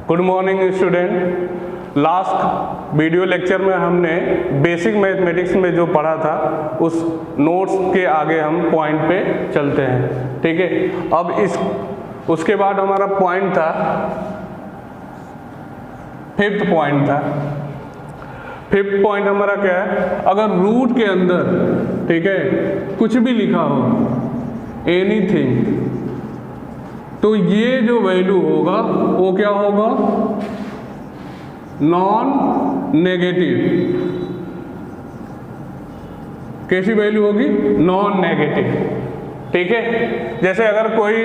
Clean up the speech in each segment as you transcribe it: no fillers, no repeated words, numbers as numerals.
Good morning student. Last video lecture में हमने basic mathematics में जो पढ़ा था उस नोट्स के आगे हम पॉइंट पे चलते हैं, ठीक है। अब उसके बाद हमारा पॉइंट था, फिफ्थ पॉइंट था। फिफ्थ पॉइंट हमारा क्या है, अगर रूट के अंदर, ठीक है, कुछ भी लिखा हो, एनीथिंग, तो ये जो वैल्यू होगा वो क्या होगा, नॉन नेगेटिव। कैसी वैल्यू होगी, नॉन नेगेटिव, ठीक है। जैसे अगर कोई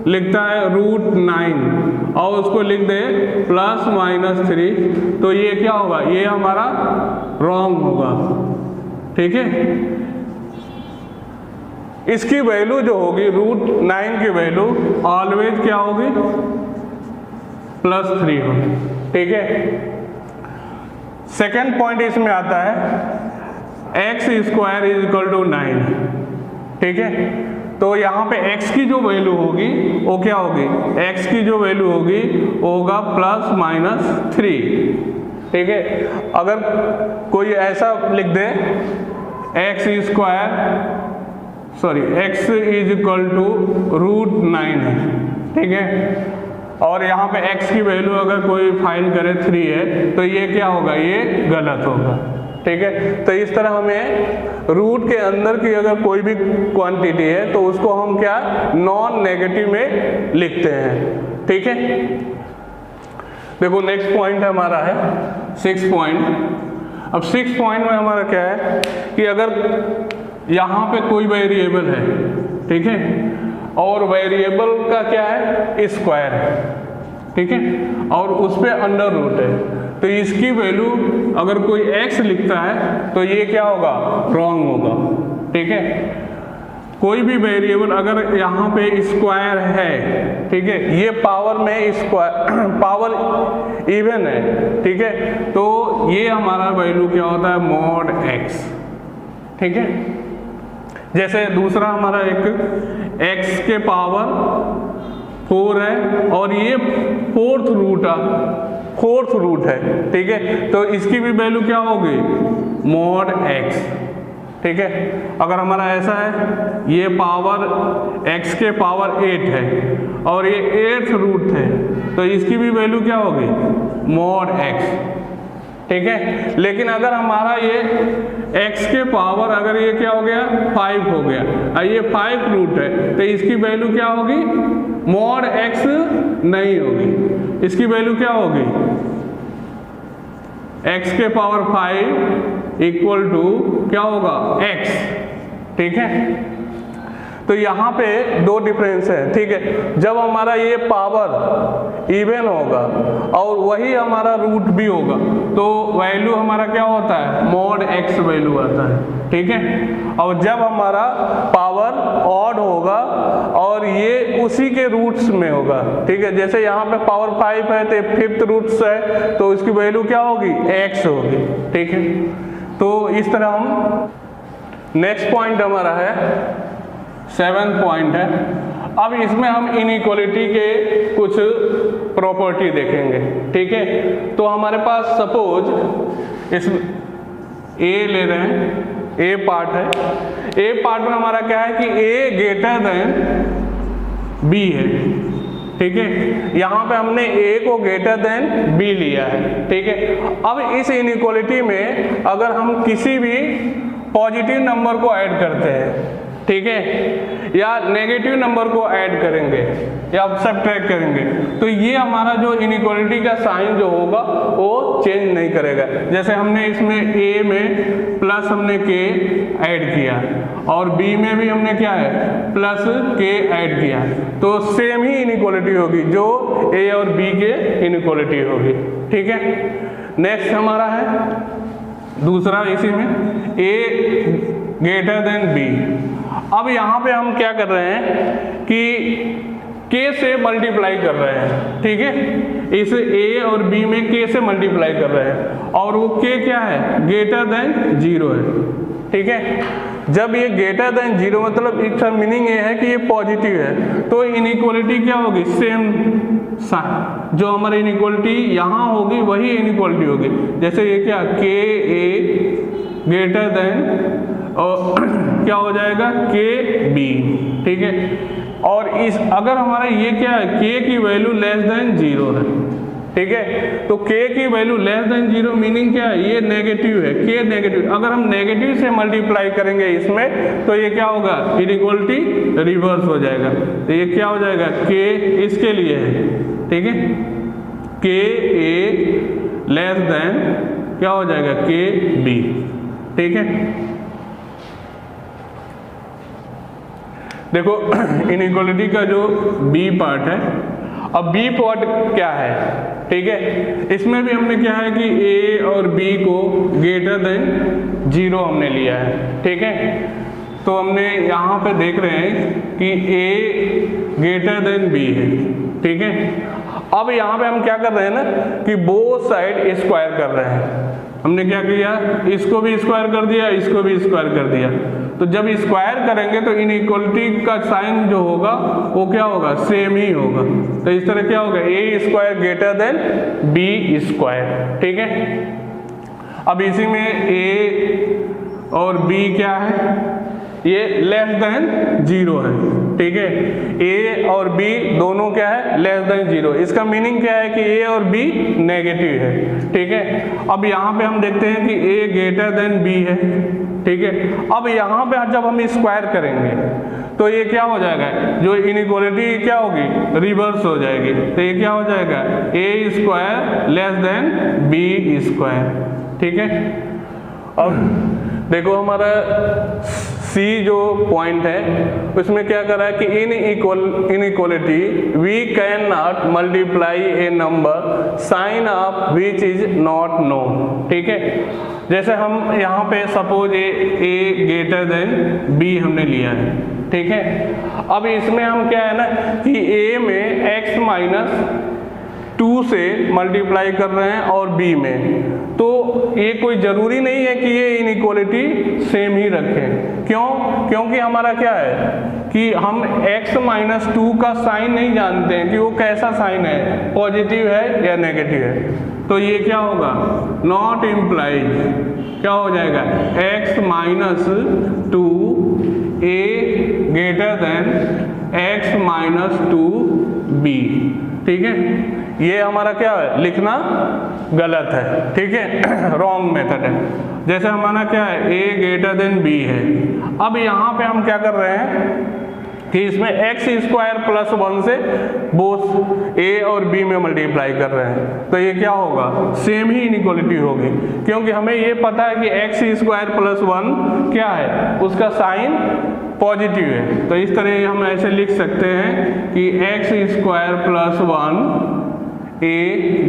लिखता है √9 और उसको लिख दे +-3, तो ये क्या होगा, ये हमारा रॉन्ग होगा, ठीक है। इसकी वैल्यू जो होगी √9 की वैल्यू ऑलवेज क्या होगी, +3 होगी, ठीक है। सेकेंड पॉइंट इसमें आता है x² = 9, ठीक है। तो यहाँ पे x की जो वैल्यू होगी वो क्या होगी, x की जो वैल्यू होगी वो होगा +-3, ठीक है। अगर कोई ऐसा लिख दे x = √9 है, ठीक है, और यहाँ पे x की वैल्यू अगर कोई फाइंड करे 3 है, तो ये क्या होगा, ये गलत होगा, ठीक है। तो इस तरह हमें रूट के अंदर की अगर कोई भी क्वांटिटी है तो उसको हम क्या, नॉन नेगेटिव में लिखते हैं, ठीक है। देखो नेक्स्ट पॉइंट हमारा है 6 पॉइंट। अब 6 पॉइंट में हमारा क्या है कि अगर यहाँ पे कोई वेरिएबल है, ठीक है, और वेरिएबल का क्या है, स्क्वायर है, ठीक है, और उस पे अंडर रूट है, तो इसकी वैल्यू अगर कोई x लिखता है तो ये क्या होगा, रॉन्ग होगा, ठीक है। कोई भी वेरिएबल अगर यहाँ पे स्क्वायर है, ठीक है, ये पावर में स्क्वायर पावर इवन है, ठीक है, तो ये हमारा वैल्यू क्या होता है, mod x, ठीक है। जैसे दूसरा हमारा एक x के पावर 4 है और ये फोर्थ रूट है, ठीक है, तो इसकी भी वैल्यू क्या होगी, mod x, ठीक है। अगर हमारा ऐसा है, ये पावर x के पावर 8 है और ये 8th रूट है, तो इसकी भी वैल्यू क्या होगी, mod x, ठीक है। लेकिन अगर हमारा ये x के पावर अगर ये क्या हो गया, 5 हो गया और ये 5 रूट है, तो इसकी वैल्यू क्या होगी, mod x नहीं होगी, इसकी वैल्यू क्या होगी, x के पावर 5 = क्या होगा, x, ठीक है। तो यहाँ पे दो डिफरेंस है, ठीक है। जब हमारा ये पावर इवन होगा और वही हमारा रूट भी होगा तो वैल्यू हमारा क्या होता है, mod x वैल्यू आता है, ठीक है। और जब हमारा पावर ऑड होगा और ये उसी के रूट्स में होगा, ठीक है, जैसे यहाँ पे पावर 5 है तो 5th रूट्स है, तो इसकी वैल्यू क्या होगी, x होगी, ठीक है। तो इस तरह हम, नेक्स्ट पॉइंट हमारा है 7th पॉइंट है। अब इसमें हम इनइक्वालिटी के कुछ प्रॉपर्टी देखेंगे, ठीक है। तो हमारे पास सपोज इस A ले रहे हैं, A पार्ट है, A पार्ट में हमारा क्या है कि A > B है, ठीक है। यहाँ पे हमने A को > B लिया है, ठीक है। अब इस इनइक्वालिटी में अगर हम किसी भी पॉजिटिव नंबर को ऐड करते हैं, ठीक है, या नेगेटिव नंबर को ऐड करेंगे या सब्ट्रैक्ट करेंगे, तो ये हमारा जो इनइक्वालिटी का साइन जो होगा वो चेंज नहीं करेगा। जैसे हमने इसमें A में प्लस हमने k ऐड किया और B में भी हमने क्या है, +k ऐड किया, तो सेम ही इनइक्वालिटी होगी जो A और B के इनइक्वालिटी होगी, ठीक है। नेक्स्ट हमारा है दूसरा, इसी में A B। अब यहाँ पे हम क्या कर रहे हैं कि k से मल्टीप्लाई कर रहे हैं, ठीक है। इस A और B में k से मल्टीप्लाई कर रहे हैं और वो k क्या है, <0 है, ठीक है। जब ये <0 मतलब इसका मीनिंग ये है कि ये पॉजिटिव है, तो इनइक्वालिटी क्या होगी, सेम जो हमारी इनइक्वालिटी यहाँ होगी वही इनइक्वालिटी होगी। जैसे ये क्या के ए ग्रेटर देन और क्या हो जाएगा के बी, ठीक है। और इस अगर हमारा ये क्या है के की वैल्यू लेस देन 0 है, ठीक है, तो k की वैल्यू लेस देन 0 मीनिंग क्या है, ये नेगेटिव है, k नेगेटिव। अगर हम नेगेटिव से मल्टीप्लाई करेंगे इसमें तो ये क्या होगा, इनइक्वालिटी रिवर्स हो जाएगा। तो ये क्या हो जाएगा, k इसके लिए है, ठीक है, k a लेस देन क्या हो जाएगा k b, ठीक है। देखो इनइक्वालिटी का जो b पार्ट है, अब b पार्ट क्या है, ठीक है, इसमें भी हमने क्या है कि a और b को ग्रेटर देन 0 हमने लिया है, ठीक है। तो हमने यहाँ पे देख रहे हैं कि a ग्रेटर देन b है, ठीक है। अब यहाँ पे हम क्या कर रहे हैं ना कि बोथ साइड स्क्वायर कर रहे हैं। हमने क्या किया, इसको भी स्क्वायर कर दिया, इसको भी स्क्वायर कर दिया। तो जब स्क्वायर करेंगे तो इनइक्वालिटी का साइन जो होगा वो क्या होगा, सेम ही होगा। तो इस तरह क्या होगा, a square greater than b square, ठीक है। अब इसी में ए और बी क्या है, ये लेस देन 0 है, ठीक है। ए और बी दोनों क्या है, लेस देन 0। इसका मीनिंग क्या है कि ए और बी नेगेटिव है, ठीक है। अब यहाँ पे हम देखते हैं कि ए ग्रेटर देन बी है, ठीक है। अब यहाँ पे जब हम स्क्वायर करेंगे तो ये क्या हो जाएगा, जो इनइक्वालिटी क्या होगी, रिवर्स हो जाएगी। तो ये क्या हो जाएगा, a square less than b square, ठीक है। अब देखो हमारा सी जो पॉइंट है उसमें क्या कर रहा है कि inequality we can not multiply a number sign of which is not known, ठीक है। जैसे हम यहाँ पे suppose A greater than B हमने लिया है, ठीक है। अब इसमें हम क्या है ना कि ए में x माइनस 2 से मल्टीप्लाई कर रहे हैं और b में, तो ये कोई ज़रूरी नहीं है कि ये इनइक्वालिटी सेम ही रखें। क्यों, क्योंकि हमारा क्या है कि हम x माइनस 2 का साइन नहीं जानते हैं कि वो कैसा साइन है, पॉजिटिव है या नेगेटिव है। तो ये क्या होगा, नॉट इम्प्लाइज क्या हो जाएगा, x minus 2 a greater than x minus 2 b, ठीक है। ये हमारा क्या है, लिखना गलत है, ठीक है, रॉन्ग मेथड है। जैसे हमारा क्या है, a ग्रेटर देन b है। अब यहाँ पे हम क्या कर रहे हैं कि इसमें x स्क्वायर प्लस 1 से बोथ a और b में मल्टीप्लाई कर रहे हैं। तो ये क्या होगा, सेम ही इनइक्वालिटी होगी, क्योंकि हमें ये पता है कि x स्क्वायर प्लस 1 क्या है, उसका साइन पॉजिटिव है। तो इस तरह हम ऐसे लिख सकते हैं कि x square plus 1 a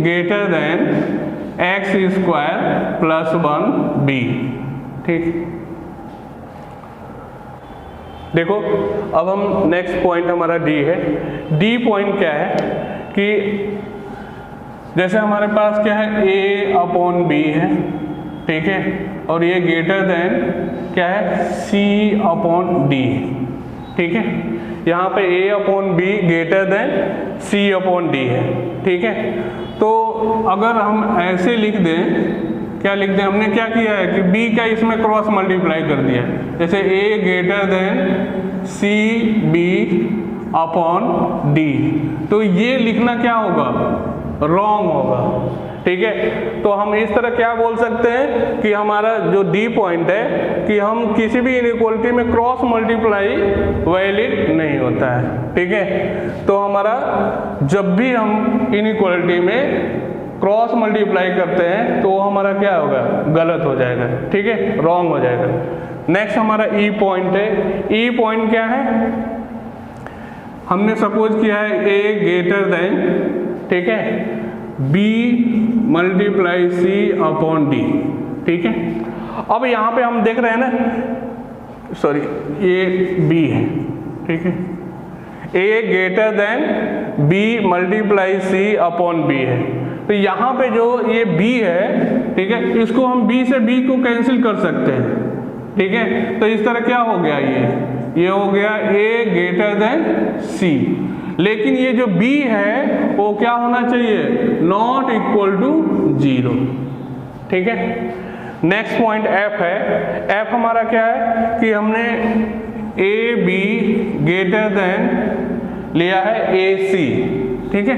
greater than x square plus 1 b, ठीक। देखो अब हम नेक्स्ट पॉइंट हमारा डी है। डी पॉइंट क्या है कि जैसे हमारे पास क्या है, a अपॉन b है, ठीक है, और ये ग्रेटर देन क्या है, c अपॉन d, ठीक है। यहाँ पे a upon b greater than c upon d है, ठीक है। तो अगर हम ऐसे लिख दें, क्या लिख दें, हमने क्या किया है कि b का इसमें क्रॉस मल्टीप्लाई कर दिया, जैसे a greater than c b upon d। तो ये लिखना क्या होगा, रॉन्ग होगा, ठीक है। तो हम इस तरह क्या बोल सकते हैं कि हमारा जो डी पॉइंट है कि हम किसी भी इनइक्वालिटी में क्रॉस मल्टीप्लाई वैलिड नहीं होता है, ठीक है। तो हमारा जब भी हम इनइक्वालिटी में क्रॉस मल्टीप्लाई करते हैं तो हमारा क्या होगा, गलत हो जाएगा, ठीक है, रॉन्ग हो जाएगा। नेक्स्ट हमारा ई पॉइंट है। ई पॉइंट क्या है, हमने सपोज किया है ए ग्रेटर देन, ठीक है, b multiply c upon d, ठीक है। अब यहाँ पे हम देख रहे हैं ना, सॉरी ये b है, ठीक है, a greater than b multiply c upon b है। तो यहाँ पे जो ये b है, ठीक है, इसको हम b से b को कैंसिल कर सकते हैं, ठीक है। तो इस तरह क्या हो गया, ये हो गया a ग्रेटर देन c। लेकिन ये जो b है वो क्या होना चाहिए, नॉट इक्वल टू 0। ठीक है। नेक्स्ट पॉइंट f है। f हमारा क्या है कि हमने ए बी ग्रेटर देन लिया है ए सी। ठीक है,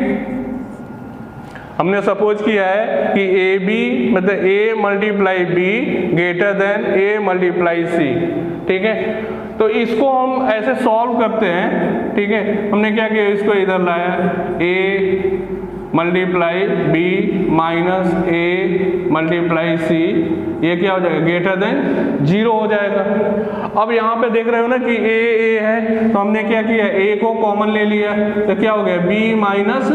हमने सपोज किया है कि ए बी मतलब a multiply b greater than a multiply c. ठीक है, तो इसको हम ऐसे सॉल्व करते हैं। ठीक है, हमने क्या किया, इसको इधर लाया, ए मल्टीप्लाई बी माइनस ए मल्टीप्लाई सी, ये क्या हो जाएगा, ग्रेटर देन 0 हो जाएगा। अब यहाँ पे देख रहे हो ना कि ए है, तो हमने क्या किया, ए को कॉमन ले लिया, तो क्या हो गया, बी माइनस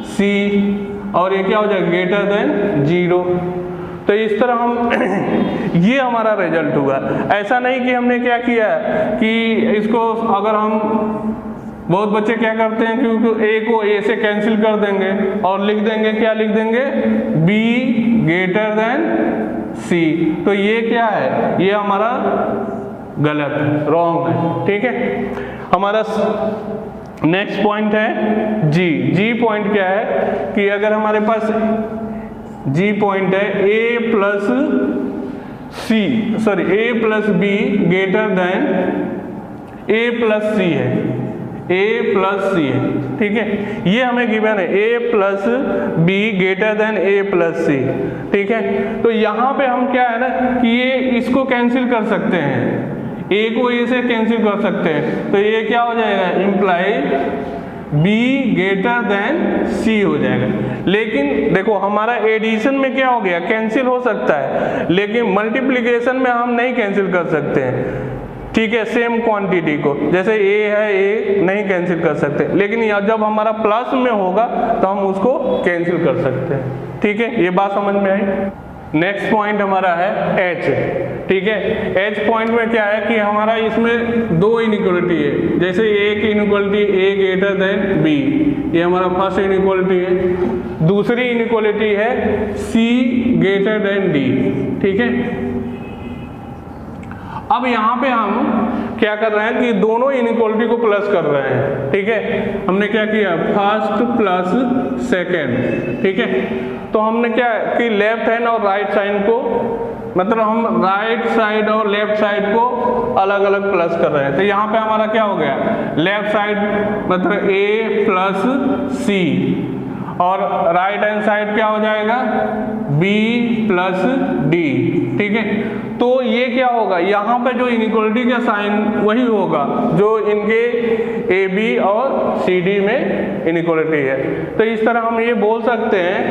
सी, और ये क्या हो जाएगा, ग्रेटर देन 0। तो इस तरह हम ये हमारा रिजल्ट हुआ। ऐसा नहीं कि हमने क्या किया कि इसको अगर हम, बहुत बच्चे क्या करते हैं क्योंकि ए को ए से कैंसिल कर देंगे और लिख देंगे, क्या लिख देंगे, बी ग्रेटर देन सी। तो ये क्या है, ये हमारा गलत है, रॉन्ग है। ठीक है, हमारा नेक्स्ट पॉइंट है जी। जी पॉइंट क्या है कि अगर हमारे पास जी पॉइंट है a plus b greater than a plus c है, ए प्लस सी है। ठीक है, ये हमें गिवन है a plus b greater than a plus c. ठीक है, तो यहाँ पे हम क्या है ना कि ये इसको कैंसिल कर सकते हैं, ए को ए से कैंसिल कर सकते हैं, तो ये क्या हो जाएगा, इम्प्लाई बी ग्रेटर देन सी हो जाएगा। लेकिन देखो हमारा एडिशन में क्या हो गया, कैंसिल हो सकता है, लेकिन मल्टीप्लिकेशन में हम नहीं कैंसिल कर सकते हैं। ठीक है, सेम क्वांटिटी को, जैसे ए है, ए नहीं कैंसिल कर सकते, लेकिन जब हमारा प्लस में होगा तो हम उसको कैंसिल कर सकते हैं। ठीक है, ये बात समझ में आई। नेक्स्ट पॉइंट हमारा है एच। ठीक है, एच पॉइंट में क्या है कि हमारा इसमें दो इनइक्वालिटी है, जैसे एक इनइक्वालिटी ए ग्रेटर देन बी, ये हमारा फर्स्ट इनइक्वालिटी है। दूसरी इनइक्वालिटी है सी ग्रेटर देन डी। ठीक है, अब यहाँ पे हम क्या कर रहे हैं कि दोनों इनइक्वालिटी को प्लस कर रहे हैं। ठीक है, हमने क्या किया, फर्स्ट प्लस सेकेंड। ठीक है, तो हमने क्या कि लेफ्ट हैंड और राइट साइड को, मतलब हम राइट साइड और लेफ्ट साइड को अलग अलग प्लस कर रहे हैं। तो यहाँ पे हमारा क्या हो गया, लेफ्ट साइड मतलब ए प्लस सी, और राइट हैंड साइड क्या हो जाएगा, बी प्लस डी। ठीक है, तो ये क्या होगा, यहाँ पे जो इनइक्वालिटी का साइन वही होगा जो इनके ए बी और सी डी में इनइक्वालिटी है। तो इस तरह हम ये बोल सकते हैं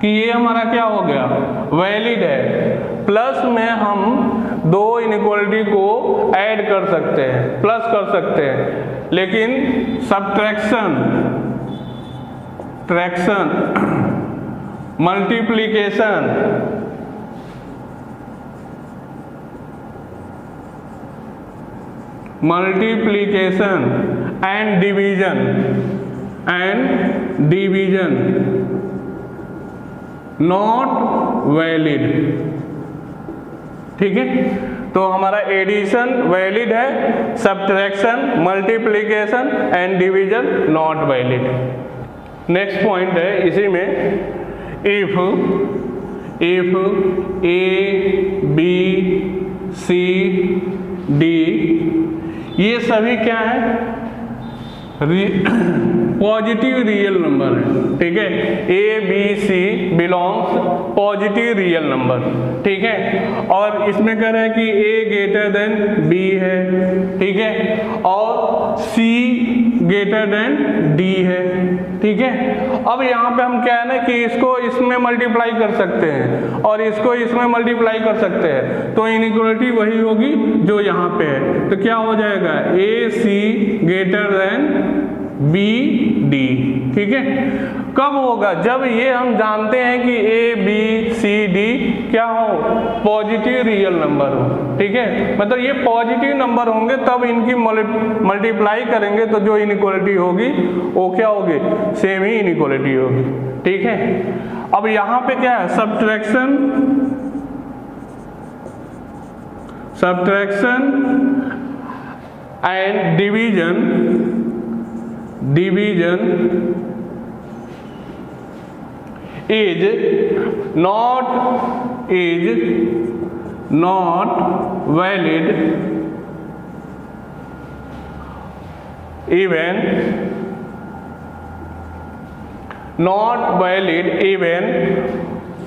कि ये हमारा क्या हो गया, वैलिड है। प्लस में हम दो इनइक्वालिटी को ऐड कर सकते हैं, प्लस कर सकते हैं, लेकिन subtraction, traction, multiplication, and division not valid. ठीक है, तो हमारा एडिशन वैलिड है, subtraction, multiplication and division not valid. Next point है इसी में, if A B C D, ये सभी क्या है, पॉजिटिव रियल नंबर है। ठीक है, A B C belongs positive real number. ठीक है, और इसमें कह रहे हैं कि ए ग्रेटर देन बी है। ठीक है, और सी ग्रेटर देन डी है। ठीक है, अब यहाँ पे हम क्या है ना कि इसको इसमें मल्टीप्लाई कर सकते हैं और इसको इसमें मल्टीप्लाई कर सकते हैं, तो इनइक्वालिटी वही होगी जो यहाँ पे है। तो क्या हो जाएगा, ए सी ग्रेटर देन बी डी। ठीक है, कब होगा, जब ये हम जानते हैं कि ए बी सी डी क्या हो, पॉजिटिव रियल नंबर हो। ठीक है, मतलब ये पॉजिटिव नंबर होंगे तब इनकी मल्टीप्लाई करेंगे तो जो इनइक्वालिटी होगी वो क्या होगी, सेम ही इनइक्वालिटी होगी। ठीक है, अब यहाँ पे क्या है, subtraction and division is not valid even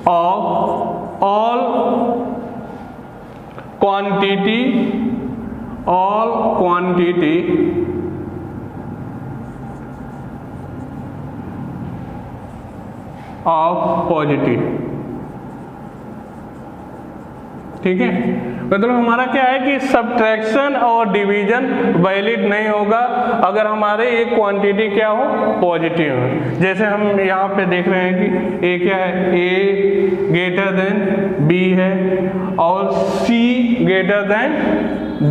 of all quantity of positive। ठीक है, मतलब हमारा क्या है कि सब्ट्रैक्शन और डिवीजन वैलिड नहीं होगा अगर हमारे एक क्वांटिटी क्या हो, पॉजिटिव हो। जैसे हम यहाँ पे देख रहे हैं कि ए क्या है, ए ग्रेटर देन बी है और सी ग्रेटर देन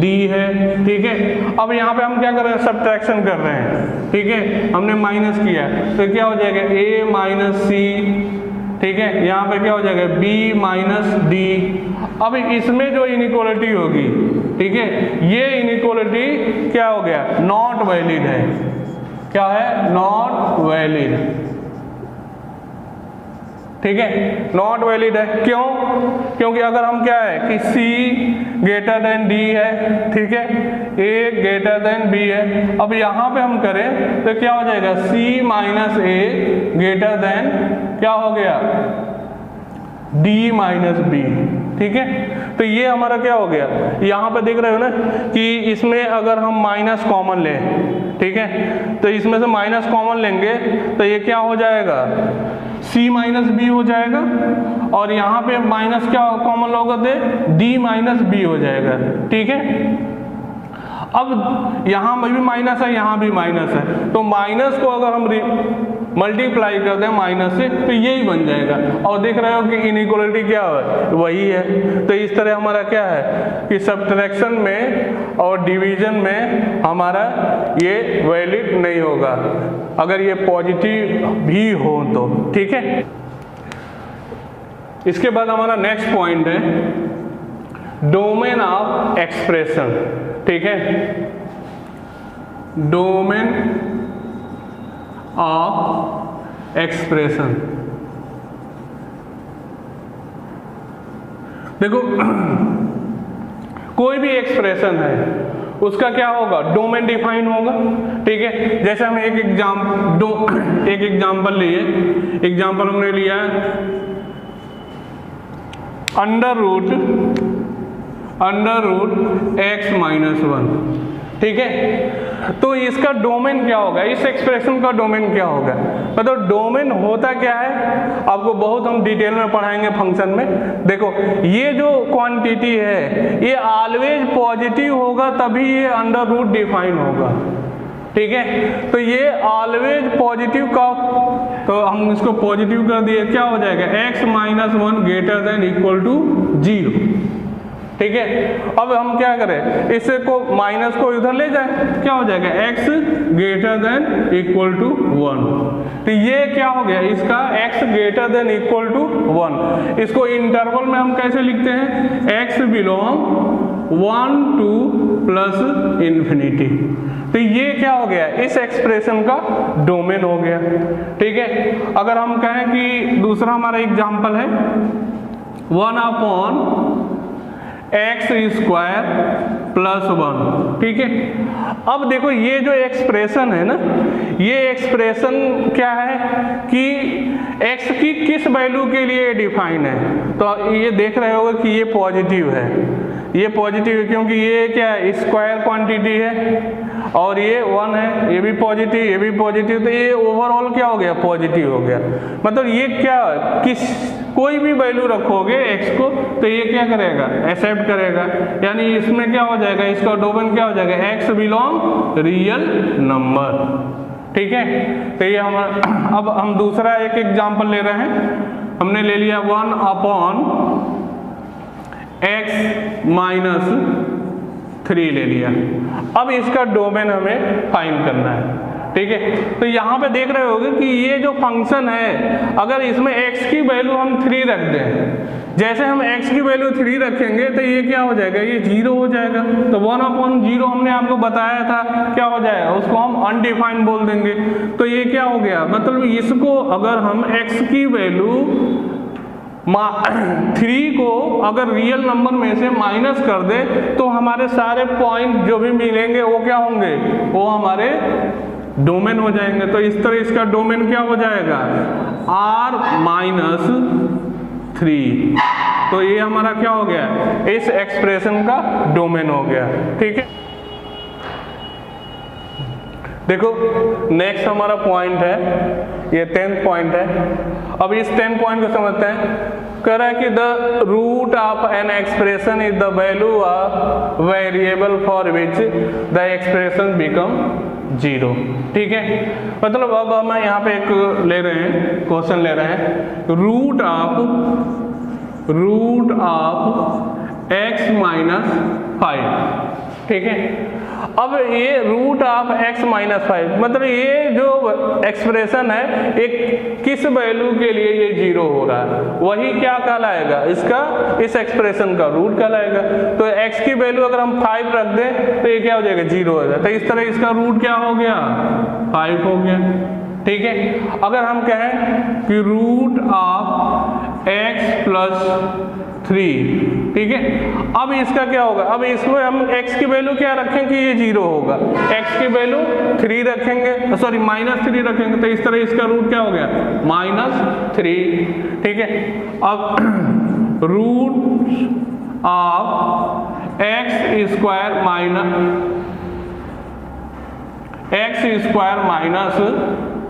डी है। ठीक है, अब यहाँ पे हम क्या कर रहे हैं, सब्ट्रैक्शन कर रहे हैं। ठीक है, हमने माइनस किया तो क्या हो जाएगा, ए माइनस सी। ठीक है, यहाँ पे क्या हो जाएगा, बी माइनस डी। अब इसमें जो इनइक्वालिटी होगी, ठीक है, ये इनइक्वालिटी क्या हो गया, नॉट वैलिड है। क्या है, नॉट वैलिड। ठीक है, नॉट वैलिड है। क्यों? क्योंकि अगर हम क्या है कि C ग्रेटर देन D है, ठीक है, A ग्रेटर देन B है। अब यहाँ पे हम करें तो क्या हो जाएगा, C minus A greater than क्या हो गया, D माइनस B। ठीक है, तो ये हमारा क्या हो गया, यहाँ पे देख रहे हो ना कि इसमें अगर हम माइनस कॉमन लें, ठीक है, तो इसमें से माइनस कॉमन लेंगे तो ये क्या हो जाएगा, C माइनस बी हो जाएगा और यहाँ पे माइनस क्या कॉमन लोगे थे, D माइनस बी हो जाएगा। ठीक है, अब यहाँ भी माइनस है, यहाँ भी माइनस है, तो माइनस को अगर हम मल्टीप्लाई कर दें माइनस से तो यही बन जाएगा। और देख रहे हो कि इनइक्वालिटी क्या है, वही है। तो इस तरह हमारा क्या है कि सब्ट्रैक्शन में और डिवीजन में हमारा ये वैलिड नहीं होगा अगर ये पॉजिटिव भी हो तो। ठीक है, इसके बाद हमारा नेक्स्ट पॉइंट है डोमेन ऑफ एक्सप्रेशन। ठीक है, डोमेन ऑफ एक्सप्रेशन। देखो कोई भी एक्सप्रेशन है उसका क्या होगा, डोमेन डिफाइन होगा। ठीक है, जैसे हम एक एग्जाम्पल लिए, एग्जाम्पल हमने लिया है अंडर रूट x माइनस 1। ठीक है, तो इसका डोमेन क्या होगा, इस एक्सप्रेशन का डोमेन क्या होगा, मतलब डोमेन होता क्या है आपको बहुत हम डिटेल में पढ़ाएंगे फंक्शन में। देखो ये जो क्वांटिटी है ये ऑलवेज पॉजिटिव होगा तभी ये अंडर रूट डिफाइन होगा। ठीक है, तो ये ऑलवेज पॉजिटिव का, तो हम इसको पॉजिटिव कर दिए, क्या हो जाएगा x minus 1 greater than equal to 0। ठीक है, अब हम क्या करें, इससे को माइनस को इधर ले जाए, क्या हो जाएगा x greater than equal to 1। तो ये क्या हो गया, इसका x greater than equal to 1। इसको इंटरवल में हम कैसे लिखते हैं, x belong 1 to plus infinity. तो ये क्या हो गया, इस एक्सप्रेशन का डोमेन हो गया। ठीक है, अगर हम कहें कि दूसरा हमारा एग्जाम्पल है 1/x² प्लस 1। ठीक है, अब देखो ये जो एक्सप्रेशन है ना, ये एक्सप्रेशन क्या है कि x की किस वैल्यू के लिए डिफाइन है, तो ये देख रहे होगे कि ये पॉजिटिव है, ये पॉजिटिव है क्योंकि ये क्या है, स्क्वायर क्वांटिटी है और ये 1 है, ये भी पॉजिटिव, ये भी पॉजिटिव, तो ये ओवरऑल क्या हो गया, पॉजिटिव हो गया। मतलब ये क्या, किस कोई भी वैल्यू रखोगे x को तो ये क्या करेगा, एक्सेप्ट करेगा, यानी इसमें क्या हो जाएगा, इसका डोमेन क्या हो जाएगा, x बिलोंग रियल नंबर। ठीक है, तो ये हमारा, अब हम दूसरा एक एग्जाम्पल ले रहे हैं, हमने ले लिया 1/x माइनस 3 ले लिया। अब इसका डोमेन हमें फाइंड करना है। ठीक है, तो यहाँ पे देख रहे होगे कि ये जो फंक्शन है अगर इसमें x की वैल्यू हम 3 रख दें जैसे हम x की वैल्यू 3 रखेंगे तो ये क्या हो जाएगा, ये 0 हो जाएगा। तो 1/0 हमने आपको बताया था क्या हो जाएगा, उसको हम अनडिफाइंड बोल देंगे। तो ये क्या हो गया, मतलब इसको अगर हम x की वैल्यू 3 को अगर रियल नंबर में से माइनस कर दे तो हमारे सारे पॉइंट जो भी मिलेंगे वो क्या होंगे, वो हमारे डोमेन हो जाएंगे। तो इस तरह इसका डोमेन क्या हो जाएगा, R-3। तो ये हमारा क्या हो गया, इस एक्सप्रेशन का डोमेन हो गया। ठीक है, देखो नेक्स्ट हमारा पॉइंट है, ये 10th पॉइंट है। अब इस 10th पॉइंट को समझते हैं। कह रहा है कि the root of an expression is the value of variable for which the expression become 0। ठीक है, मतलब अब हम यहाँ पे एक ले रहे हैं, क्वेश्चन ले रहे हैं, रूट ऑफ x माइनस 5। ठीक है, अब ये रूट ऑफ x माइनस 5 मतलब ये जो एक्सप्रेशन है एक किस वैल्यू के लिए ये 0 हो रहा है, वही क्या कहलाएगा, इसका इस एक्सप्रेशन का रूट कहलाएगा। तो x की वैल्यू अगर हम 5 रख दें तो ये क्या हो जाएगा, 0 हो जाएगा। तो इस तरह इसका रूट क्या हो गया, 5 हो गया। ठीक है, अगर हम कहें कि रूट ऑफ x प्लस 3, ठीक है, अब इसका क्या होगा, अब इसमें हम x की वैल्यू क्या रखें कि ये 0 होगा, x की वैल्यू 3 रखेंगे, सॉरी -3 रखेंगे। तो इस तरह इसका रूट क्या हो गया, -3। ठीक है, अब root of x square minus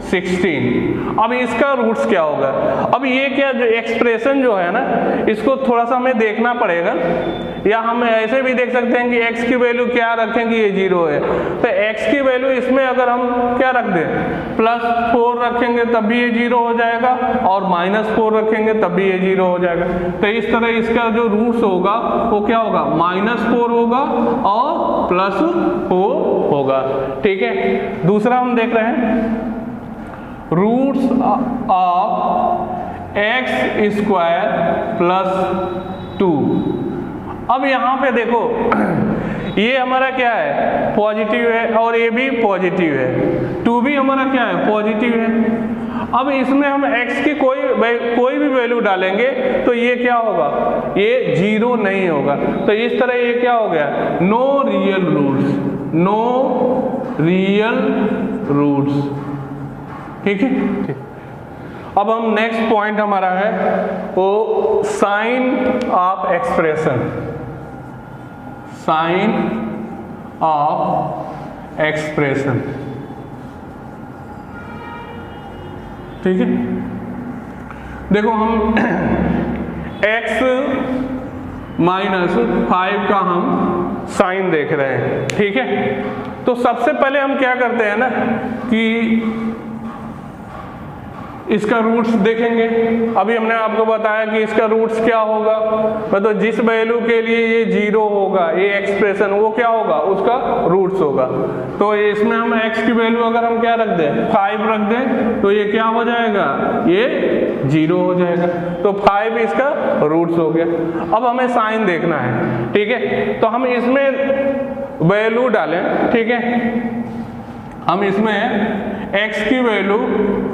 16। अब इसका रूट्स क्या होगा, अब ये क्या जो एक्सप्रेशन जो है ना, इसको थोड़ा सा हमें देखना पड़ेगा, या हम ऐसे भी देख सकते हैं कि x की वैल्यू क्या रखें कि ये 0 है। तो x की वैल्यू इसमें अगर हम क्या रख दें, +4 रखेंगे तब भी ये 0 हो जाएगा, और -4 रखेंगे तब भी ये 0 हो जाएगा। तो इस तरह इसका जो रूट्स होगा वो क्या होगा, -4 होगा और +4 होगा। ठीक है, दूसरा हम देख रहे हैं roots of x square plus 2। अब यहाँ पे देखो ये हमारा क्या है, पॉजिटिव है, और ये भी पॉजिटिव है, 2 भी हमारा क्या है, पॉजिटिव है। अब इसमें हम x की कोई भी वैल्यू डालेंगे तो ये क्या होगा, ये 0 नहीं होगा। तो इस तरह ये क्या हो गया, नो रियल रूट्स। ठीक है, ठीक। अब हम नेक्स्ट पॉइंट हमारा है वो sign of expression, sign of expression. ठीक है, देखो हम x माइनस 5 का हम साइन देख रहे हैं। ठीक है, तो सबसे पहले हम क्या करते हैं ना कि इसका रूट्स देखेंगे। अभी हमने आपको बताया कि इसका रूट्स क्या होगा, मतलब जिस वैल्यू के लिए ये 0 होगा, ये एक्सप्रेशन, वो क्या होगा, उसका रूट्स होगा। तो इसमें हम x की वैल्यू अगर हम क्या रख दें, 5 रख दें, तो ये क्या हो जाएगा, ये 0 हो जाएगा। तो 5 इसका रूट्स हो गया। अब हमें साइन देखना है। ठीक है, तो हम इसमें वैल्यू डालें। ठीक है, हम इसमें x की वैल्यू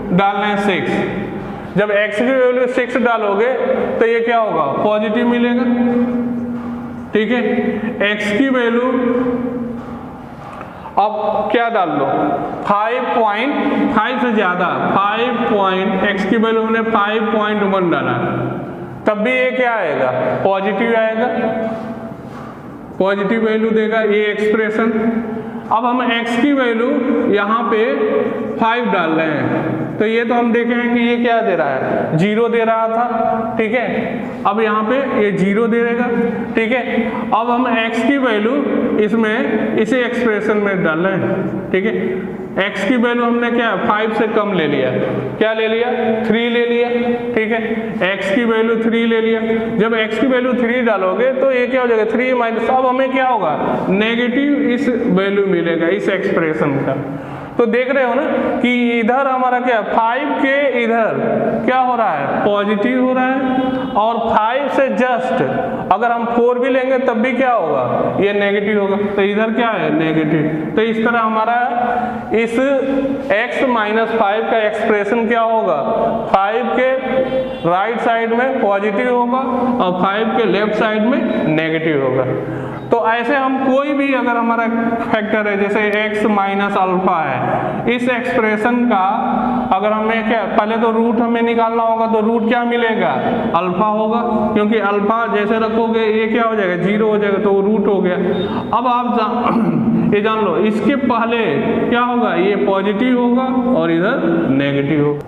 डाल रहे हैं 6। जब x की वैल्यू 6 डालोगे तो ये क्या होगा, पॉजिटिव मिलेगा। ठीक है, x की वैल्यू अब क्या डाल दो, 5.5 से ज्यादा, 5 x की वैल्यू हमने 5.1 डाला, तब भी ये क्या आएगा, पॉजिटिव आएगा, पॉजिटिव वैल्यू देगा ये एक्सप्रेशन। अब हम x की वैल्यू यहाँ पे 5 डाल रहे हैं, तो ये तो हम देखें कि ये क्या दे रहा है, 0 दे रहा था। ठीक है, अब यहाँ पे ये 0 दे देगा। ठीक है, अब हम x की वैल्यू इसमें इसे एक्सप्रेशन में डाल रहे हैं। ठीक है, x की वैल्यू हमने क्या 5 से कम ले लिया, क्या ले लिया, 3 ले लिया। ठीक है, x की वैल्यू 3 ले लिया। जब x की वैल्यू 3 डालोगे तो ये क्या हो जाएगा, 3 माइनस, अब हमें क्या होगा, नेगेटिव इस वैल्यू मिलेगा इस एक्सप्रेशन का। तो देख रहे हो ना कि इधर हमारा क्या 5 के इधर क्या हो रहा है, पॉजिटिव हो रहा है, और 5 से जस्ट अगर हम 4 भी लेंगे तब भी क्या होगा, ये नेगेटिव होगा। तो इधर क्या है, नेगेटिव। तो इस तरह हमारा इस x माइनस 5 का एक्सप्रेशन क्या होगा, 5 के राइट साइड में पॉजिटिव होगा और 5 के लेफ्ट साइड में नेगेटिव होगा। तो ऐसे हम कोई भी अगर हमारा फैक्टर है, जैसे x माइनस अल्फा है, इस एक्सप्रेशन का अगर हमें क्या, पहले तो रूट हमें निकालना होगा, तो रूट क्या मिलेगा, अल्फा होगा, क्योंकि अल्फा जैसे रखोगे ये क्या हो जाएगा, 0 हो जाएगा, तो वो रूट हो गया। अब आप ये जान लो, इसके पहले क्या होगा, ये पॉजिटिव होगा और इधर नेगेटिव होगा।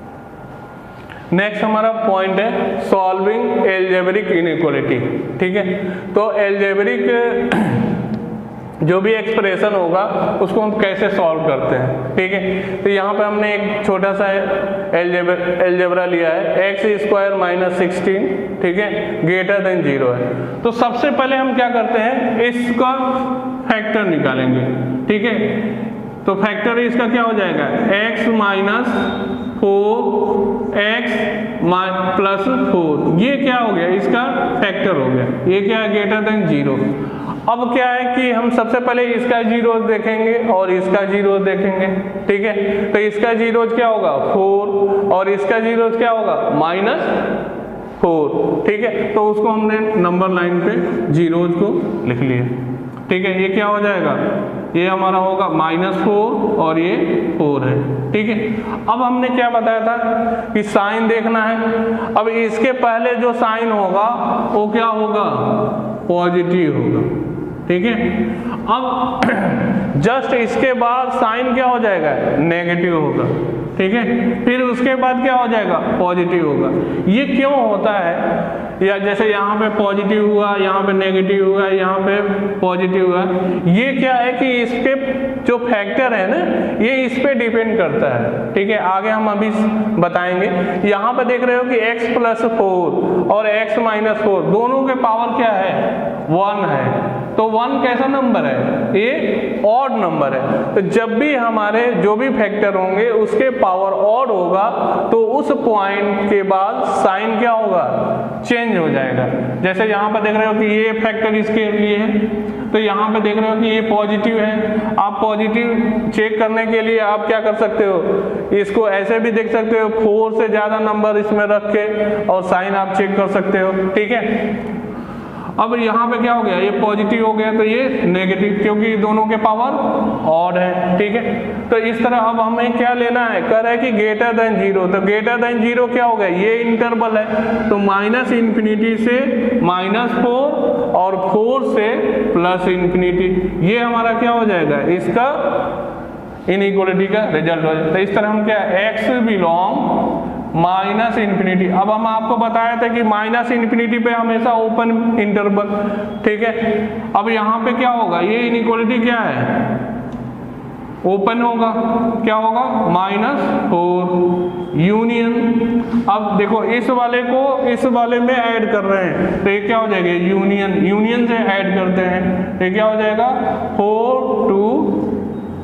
नेक्स्ट हमारा पॉइंट है सॉल्विंग एल्जेब्रिक इनइक्वालिटी। ठीक है, तो एल्जेब्रिक जो भी एक्सप्रेशन होगा उसको हम कैसे सॉल्व करते हैं। ठीक है, तो यहाँ पे हमने एक छोटा सा एल्जेब्रा लिया है, x स्क्वायर माइनस 16, ठीक है, ग्रेटर देन 0 है। तो सबसे पहले हम क्या करते हैं, इसका फैक्टर निकालेंगे। ठीक है, तो फैक्टर इसका क्या हो जाएगा, x माइनस 4x प्लस 4, ये क्या हो गया, इसका फैक्टर हो गया। ये क्या है, ग्रेटर देन 0। अब क्या है कि हम सबसे पहले इसका जीरोज देखेंगे और इसका जीरोज देखेंगे। ठीक है, तो इसका जीरोज क्या होगा, 4, और इसका जीरोज क्या होगा, -4। ठीक है, तो उसको हमने नंबर लाइन पे जीरोज को लिख लिया। ठीक है, ये क्या हो जाएगा, ये हमारा होगा -4 और ये 4 है। ठीक है, अब हमने क्या बताया था कि साइन देखना है। अब इसके पहले जो साइन होगा वो क्या होगा, पॉजिटिव होगा। ठीक है, अब जस्ट इसके बाद साइन क्या हो जाएगा, नेगेटिव होगा। ठीक है, फिर उसके बाद क्या हो जाएगा, पॉजिटिव होगा। ये क्यों होता है, या जैसे यहाँ पे पॉजिटिव हुआ, यहाँ पे नेगेटिव हुआ, यहाँ पे पॉजिटिव हुआ, ये क्या है कि इसके जो फैक्टर है ना, ये इस पे डिपेंड करता है। ठीक है, आगे हम अभी बताएंगे। यहाँ पे देख रहे हो कि x प्लस 4 और x माइनस 4 दोनों के पावर क्या है, 1 है। तो 1 कैसा नंबर है, ये ऑड नंबर है। तो जब भी हमारे जो भी फैक्टर होंगे उसके पावर ऑड होगा तो उस पॉइंट के बाद साइन क्या होगा, चेंज हो जाएगा। जैसे यहाँ पर देख रहे हो कि ये फैक्टर इसके लिए है, तो यहाँ पे देख रहे हो कि ये पॉजिटिव है। आप पॉजिटिव चेक करने के लिए आप क्या कर सकते हो, इसको ऐसे भी देख सकते हो, 4 से ज़्यादा नंबर इसमें रख के और साइन आप चेक कर सकते हो। ठीक है, अब यहाँ पे क्या हो गया, ये पॉजिटिव हो गया तो ये नेगेटिव, क्योंकि दोनों के पावर ऑड है। ठीक है, तो इस तरह अब हमें क्या लेना है, कह रहा है कि ग्रेटर देन 0, तो ग्रेटर देन 0 क्या हो गया, ये इंटरवल है, तो -∞ से -4 और 4 से +∞, ये हमारा क्या हो जाएगा, इसका इनइक्वालिटी का रिजल्ट हो जाएगा। तो इस तरह हम क्या, x बिलोंग -∞। अब हम आपको बताया था कि -∞ पे हमेशा ओपन इंटरवल। ठीक है, अब यहाँ पे क्या होगा, ये इनइक्वालिटी क्या है, ओपन होगा, क्या होगा, -4 यूनियन। अब देखो इस वाले को इस वाले में ऐड कर रहे हैं, तो ये क्या हो जाएगा, यूनियन, यूनियन से ऐड करते हैं, तो ये क्या हो जाएगा, 4 to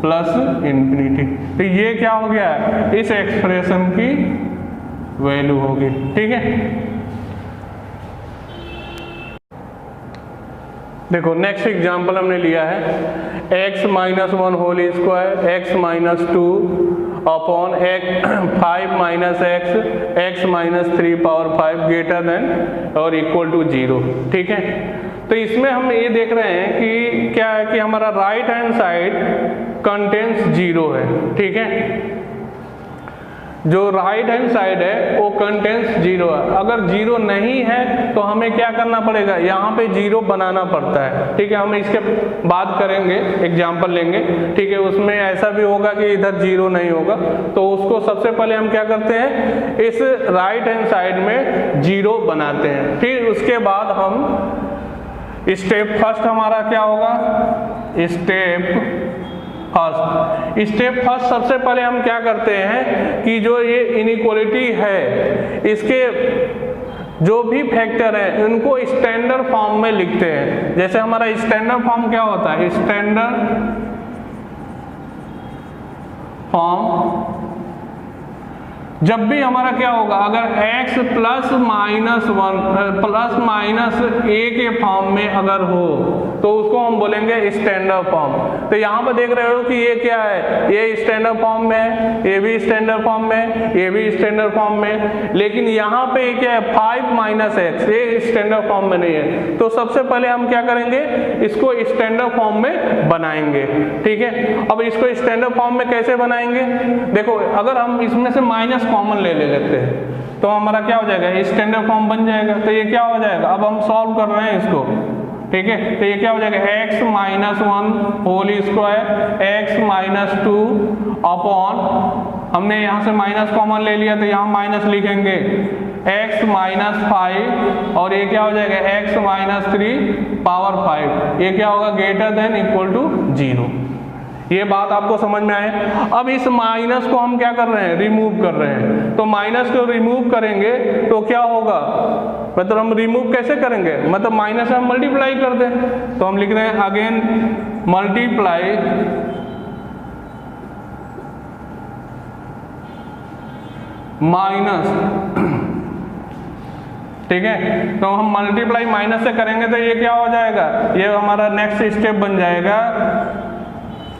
+∞। तो ये क्या हो गया, इस एक्सप्रेशन की वैल्यू होगी। ठीक है, देखो नेक्स्ट एग्जांपल हमने लिया है x minus 1 whole square, x minus 2 upon 5 minus x minus 3 power 5 greater than और इक्वल टू 0। ठीक है, तो इसमें हम ये देख रहे हैं कि क्या है कि हमारा राइट हैंड साइड कंटेंट्स 0 है। ठीक है, जो राइट हैंड साइड है वो कंटेंट्स 0 है। अगर 0 नहीं है तो हमें क्या करना पड़ेगा, यहाँ पे 0 बनाना पड़ता है। ठीक है, हम इसके बाद करेंगे, एग्जांपल लेंगे। ठीक है, उसमें ऐसा भी होगा कि इधर 0 नहीं होगा, तो उसको सबसे पहले हम क्या करते हैं, इस राइट हैंड साइड में 0 बनाते हैं। फिर उसके बाद हम स्टेप फर्स्ट हमारा क्या होगा, स्टेप फर्स्ट सबसे पहले हम क्या करते हैं कि जो ये इनइक्वालिटी है इसके जो भी फैक्टर है उनको स्टैंडर्ड फॉर्म में लिखते हैं। जैसे हमारा स्टैंडर्ड फॉर्म क्या होता है, स्टैंडर्ड फॉर्म जब भी हमारा क्या होगा, अगर x प्लस माइनस a के फॉर्म में अगर हो तो उसको हम बोलेंगे स्टैंडर्ड फॉर्म। तो यहाँ पर देख रहे हो कि ये क्या है, ये स्टैंडर्ड फॉर्म में है, ये भी स्टैंडर्ड फॉर्म में, ये भी स्टैंडर्ड फॉर्म में, लेकिन यहाँ पे क्या है 5 माइनस एक्स, ये स्टैंडर्ड फॉर्म में नहीं है। तो सबसे पहले हम क्या करेंगे, इसको स्टैंडर्ड फॉर्म में बनाएंगे। ठीक है, अब इसको स्टैंडर्ड फॉर्म में कैसे बनाएंगे, देखो अगर हम इसमें से माइनस कॉमन ले लेते हैं तो हमारा क्या हो जाएगा, स्टैंडर्ड फॉर्म बन जाएगा। तो ये क्या हो जाएगा, अब हम सॉल्व कर रहे हैं इसको। ठीक है, तो ये क्या हो जाएगा, x minus 1 whole square x minus 2 upon, हमने यहाँ से माइनस कॉमन ले लिया तो यहाँ माइनस लिखेंगे, x माइनस 5 और ये क्या हो जाएगा x माइनस 3 पावर 5, ये क्या होगा ग्रेटर देन इक्वल टू 0। ये बात आपको समझ में आए। अब इस माइनस को हम क्या कर रहे हैं, रिमूव कर रहे हैं। तो माइनस को रिमूव करेंगे तो क्या होगा, मतलब हम रिमूव कैसे करेंगे, मतलब माइनस हम मल्टीप्लाई कर दें। तो हम लिख रहे हैं अगेन मल्टीप्लाई माइनस। ठीक है, तो हम मल्टीप्लाई माइनस से करेंगे तो ये क्या हो जाएगा, ये हमारा नेक्स्ट स्टेप बन जाएगा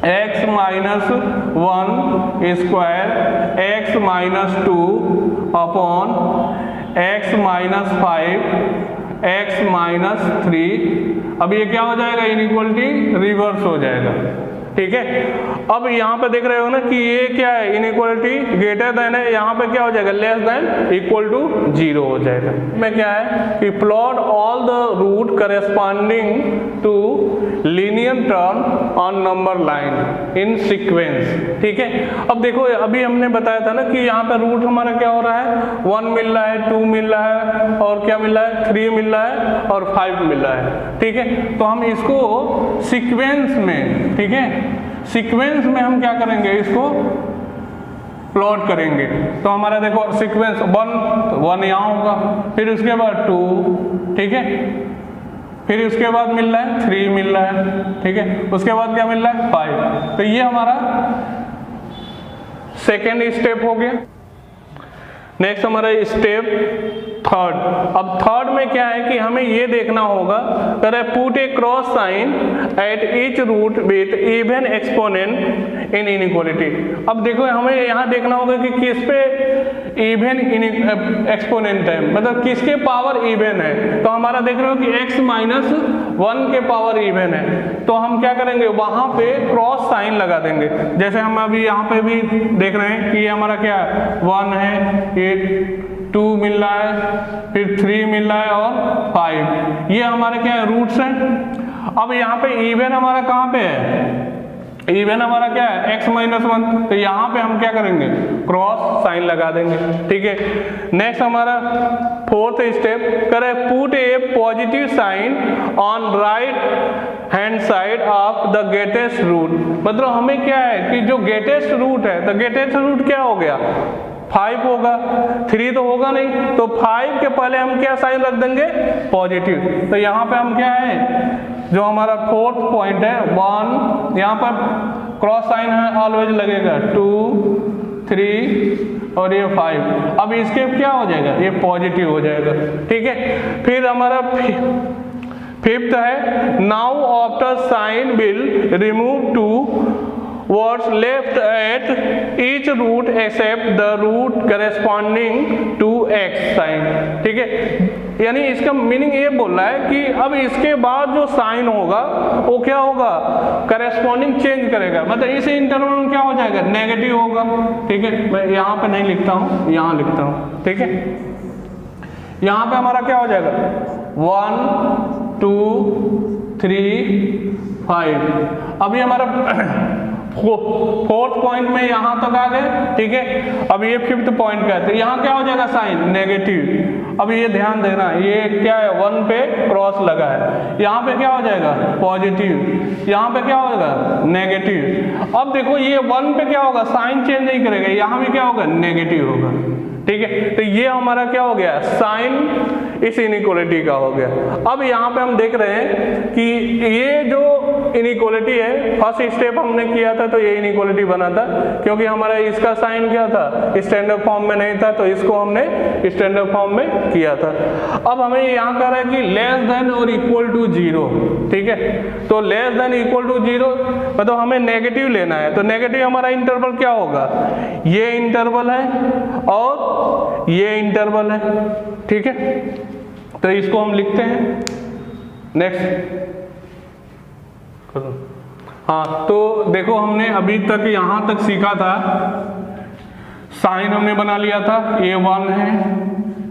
x minus 1 square x minus 2 upon x minus 5 x minus 3। अब ये क्या हो जाएगा, इनइक्वालिटी रिवर्स हो जाएगा। ठीक है, अब यहाँ पे देख रहे हो ना कि ये क्या है, इनइक्वालिटी ग्रेटर देन है, यहाँ पे क्या हो जाएगा लेस देन इक्वल टू 0 हो जाएगा। में क्या है कि plot all the root corresponding to linear term on number line in sequence. ठीक है, अब देखो अभी हमने बताया था ना कि यहाँ पे रूट हमारा क्या हो रहा है, 1 मिल रहा है, 2 मिल रहा है और क्या मिल रहा है, 3 मिल रहा है और 5 मिल रहा है। ठीक है, तो हम इसको सीक्वेंस में, ठीक है सीक्वेंस में हम क्या करेंगे, इसको प्लॉट करेंगे। तो हमारा देखो सीक्वेंस 1 यहाँ होगा, फिर उसके बाद 2, ठीक है, फिर उसके बाद मिल रहा है 3 मिल रहा है, ठीक है, उसके बाद क्या मिल रहा है 5। तो ये हमारा सेकेंड स्टेप हो गया। नेक्स्ट हमारा स्टेप थर्ड। अब थर्ड में क्या है कि हमें ये देखना होगा put a cross sign at each root with even exponent in inequality. अब देखो हमें यहाँ देखना होगा कि किस पे इवन एक्सपोनेंट है, मतलब किसके पावर इवन है। तो हमारा देख रहे हो कि x माइनस 1 के पावर इवन है, तो हम क्या करेंगे वहां पे क्रॉस साइन लगा देंगे। जैसे हम अभी यहाँ पे भी देख रहे हैं कि ये हमारा क्या 1 है, ये 2 मिल रहा है, फिर 3 मिल रहा है और 5, ये हमारे क्या है रूट्स हैं। अब यहाँ पे इवन हमारा कहाँ पे है, इवन हमारा क्या है x माइनस 1, तो यहाँ पे हम क्या करेंगे क्रॉस साइन लगा देंगे। ठीक है, नेक्स्ट हमारा फोर्थ स्टेप करे put a positive sign on right hand side of the greatest root. मतलब हमें क्या है कि जो ग्रेटेस्ट रूट है, तो ग्रेटेस्ट रूट क्या हो गया 5 होगा, 3 तो होगा नहीं, तो 5 के पहले हम क्या साइन रख देंगे पॉजिटिव। तो यहाँ पे हम क्या है जो हमारा फोर्थ पॉइंट है 1, यहाँ पर क्रॉस साइन है ऑलवेज लगेगा 2, 3 और ये 5। अब इसके क्या हो जाएगा, ये पॉजिटिव हो जाएगा। ठीक है, फिर हमारा फिफ्थ है now after sign will remove 2 words left at each root except the root corresponding to x sign। ठीक है, यानी इसका मीनिंग ये बोल रहा है कि अब इसके बाद जो साइन होगा वो क्या होगा करेस्पॉन्डिंग चेंज करेगा, मतलब इस इंटरवल में क्या हो जाएगा नेगेटिव होगा। ठीक है, मैं यहाँ पे नहीं लिखता हूँ, यहाँ लिखता हूँ। ठीक है, यहाँ पे हमारा क्या हो जाएगा 1, 2, 3, 5। अभी हमारा फोर्थ पॉइंट में यहां तक आ गए। ठीक है, अब ये फिफ्थ पॉइंट का है, तो यहाँ क्या हो जाएगा साइन नेगेटिव। अब ये ध्यान देना, ये क्या है 1 पे क्रॉस लगा है, यहाँ पे क्या हो जाएगा पॉजिटिव, यहाँ पे क्या होगा नेगेटिव। अब देखो ये 1 पे क्या होगा साइन चेंज नहीं करेगा, यहाँ भी क्या होगा नेगेटिव होगा। ठीक है, तो ये हमारा क्या हो गया साइन इस इनइक्वालिटी का हो गया। अब यहाँ पे हम देख रहे हैं कि ये जो इनइक्वालिटी है, फर्स्ट स्टेप हमने किया था तो ये इनइक्वालिटी बना था, क्योंकि हमारा इसका साइन क्या था, स्टैंडर्ड फॉर्म में नहीं था, तो इसको हमने स्टैंडर्ड फॉर्म में किया था। अब हमें यहाँ कह रहा है कि लेस देन और इक्वल टू 0, ठीक है। तो लेस देन इक्वल टू 0 मतलब हमें नेगेटिव लेना है, तो नेगेटिव हमारा इंटरवल क्या होगा, ये इंटरवल है और ये इंटरवल है, ठीक है। तो इसको हम लिखते हैं नेक्स्ट। हाँ, तो देखो हमने अभी तक यहाँ तक सीखा था, साइन हमने बना लिया था, A1 है,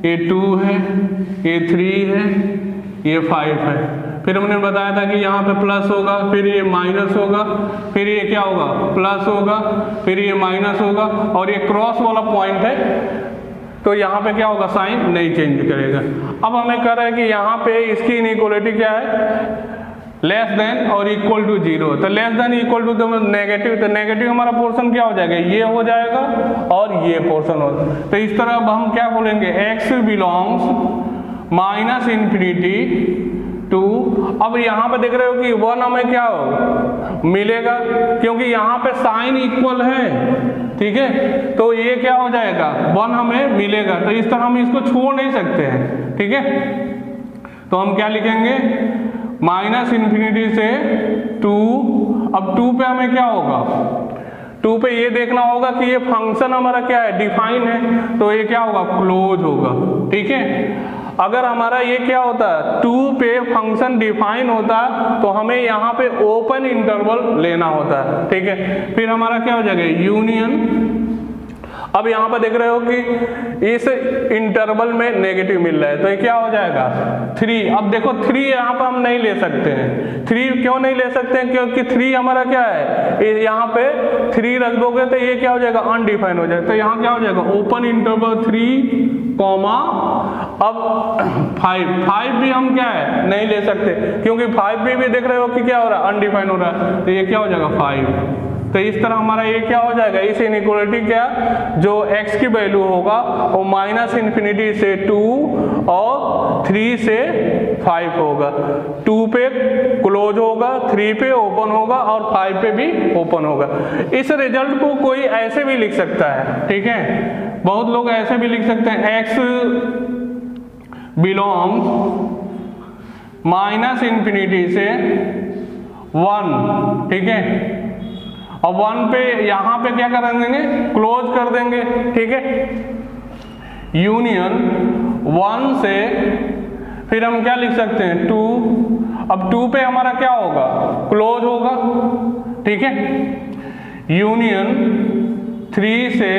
A2 है, A3 है, ये 5 है। फिर हमने बताया था कि यहाँ पे प्लस होगा, फिर ये माइनस होगा, फिर ये क्या होगा, प्लस होगा, फिर ये माइनस होगा, और ये क्रॉस वाला पॉइंट है, तो यहाँ पे क्या होगा, साइन नहीं चेंज करेगा। अब हमें कह रहा है कि यहाँ पे इसकी इनइक्वालिटी क्या है, लेस देन और इक्वल टू 0। तो लेस देन इक्वल टू तो नेगेटिव, तो नेगेटिव हमारा पोर्शन क्या हो जाएगा, ये हो जाएगा और ये पोर्शन हो जाएगा। तो इस तरह अब हम क्या बोलेंगे, x belongs minus infinity to, अब यहाँ पे देख रहे हो कि 1 हमें क्या हो मिलेगा, क्योंकि यहाँ पे साइन इक्वल है, ठीक है, तो ये क्या हो जाएगा, 1 हमें मिलेगा। तो इस तरह हम इसको छोड़ नहीं सकते हैं, ठीक है। तो हम क्या लिखेंगे, माइनस इन्फिनिटी से 2, अब 2 पे हमें क्या होगा, 2 पे ये देखना होगा कि ये फंक्शन हमारा क्या है, डिफाइन है, तो ये क्या होगा, क्लोज होगा, ठीक है। अगर हमारा ये क्या होता है, 2 पे फंक्शन डिफाइन होता तो हमें यहाँ पे ओपन इंटरवल लेना होता है, ठीक है। फिर हमारा क्या हो जाएगा, यूनियन। अब यहाँ पर देख रहे हो कि इस इंटरवल में नेगेटिव मिल रहा है, तो ये क्या हो जाएगा, 3। अब देखो 3 यहाँ पर हम नहीं ले सकते हैं, 3 क्यों नहीं ले सकते हैं, क्योंकि 3 हमारा क्या है, यहाँ पे 3 रख दोगे तो ये क्या हो जाएगा, अनडिफाइन हो जाएगा। तो यहाँ क्या हो जाएगा, ओपन इंटरवल 3, अब 5 भी हम क्या है नहीं ले सकते, क्योंकि 5 भी देख रहे हो कि क्या हो रहा है, अनडिफाइन हो रहा है, तो ये क्या हो जाएगा 5। तो इस तरह हमारा ये क्या हो जाएगा, इस इनइक्वालिटी क्या, जो x की वैल्यू होगा वो माइनस इन्फिनिटी से 2 और 3 से 5 होगा। 2 पे क्लोज होगा, 3 पे ओपन होगा और 5 पे भी ओपन होगा। इस रिजल्ट को कोई ऐसे भी लिख सकता है, ठीक है, बहुत लोग ऐसे भी लिख सकते हैं, x बिलोंग्स माइनस इन्फिनिटी से 1, ठीक है, और 1 पे यहाँ पे क्या कर देंगे, क्लोज कर देंगे, ठीक है, यूनियन 1 से, फिर हम क्या लिख सकते हैं 2, अब 2 पे हमारा क्या होगा, क्लोज होगा, ठीक है, यूनियन 3 से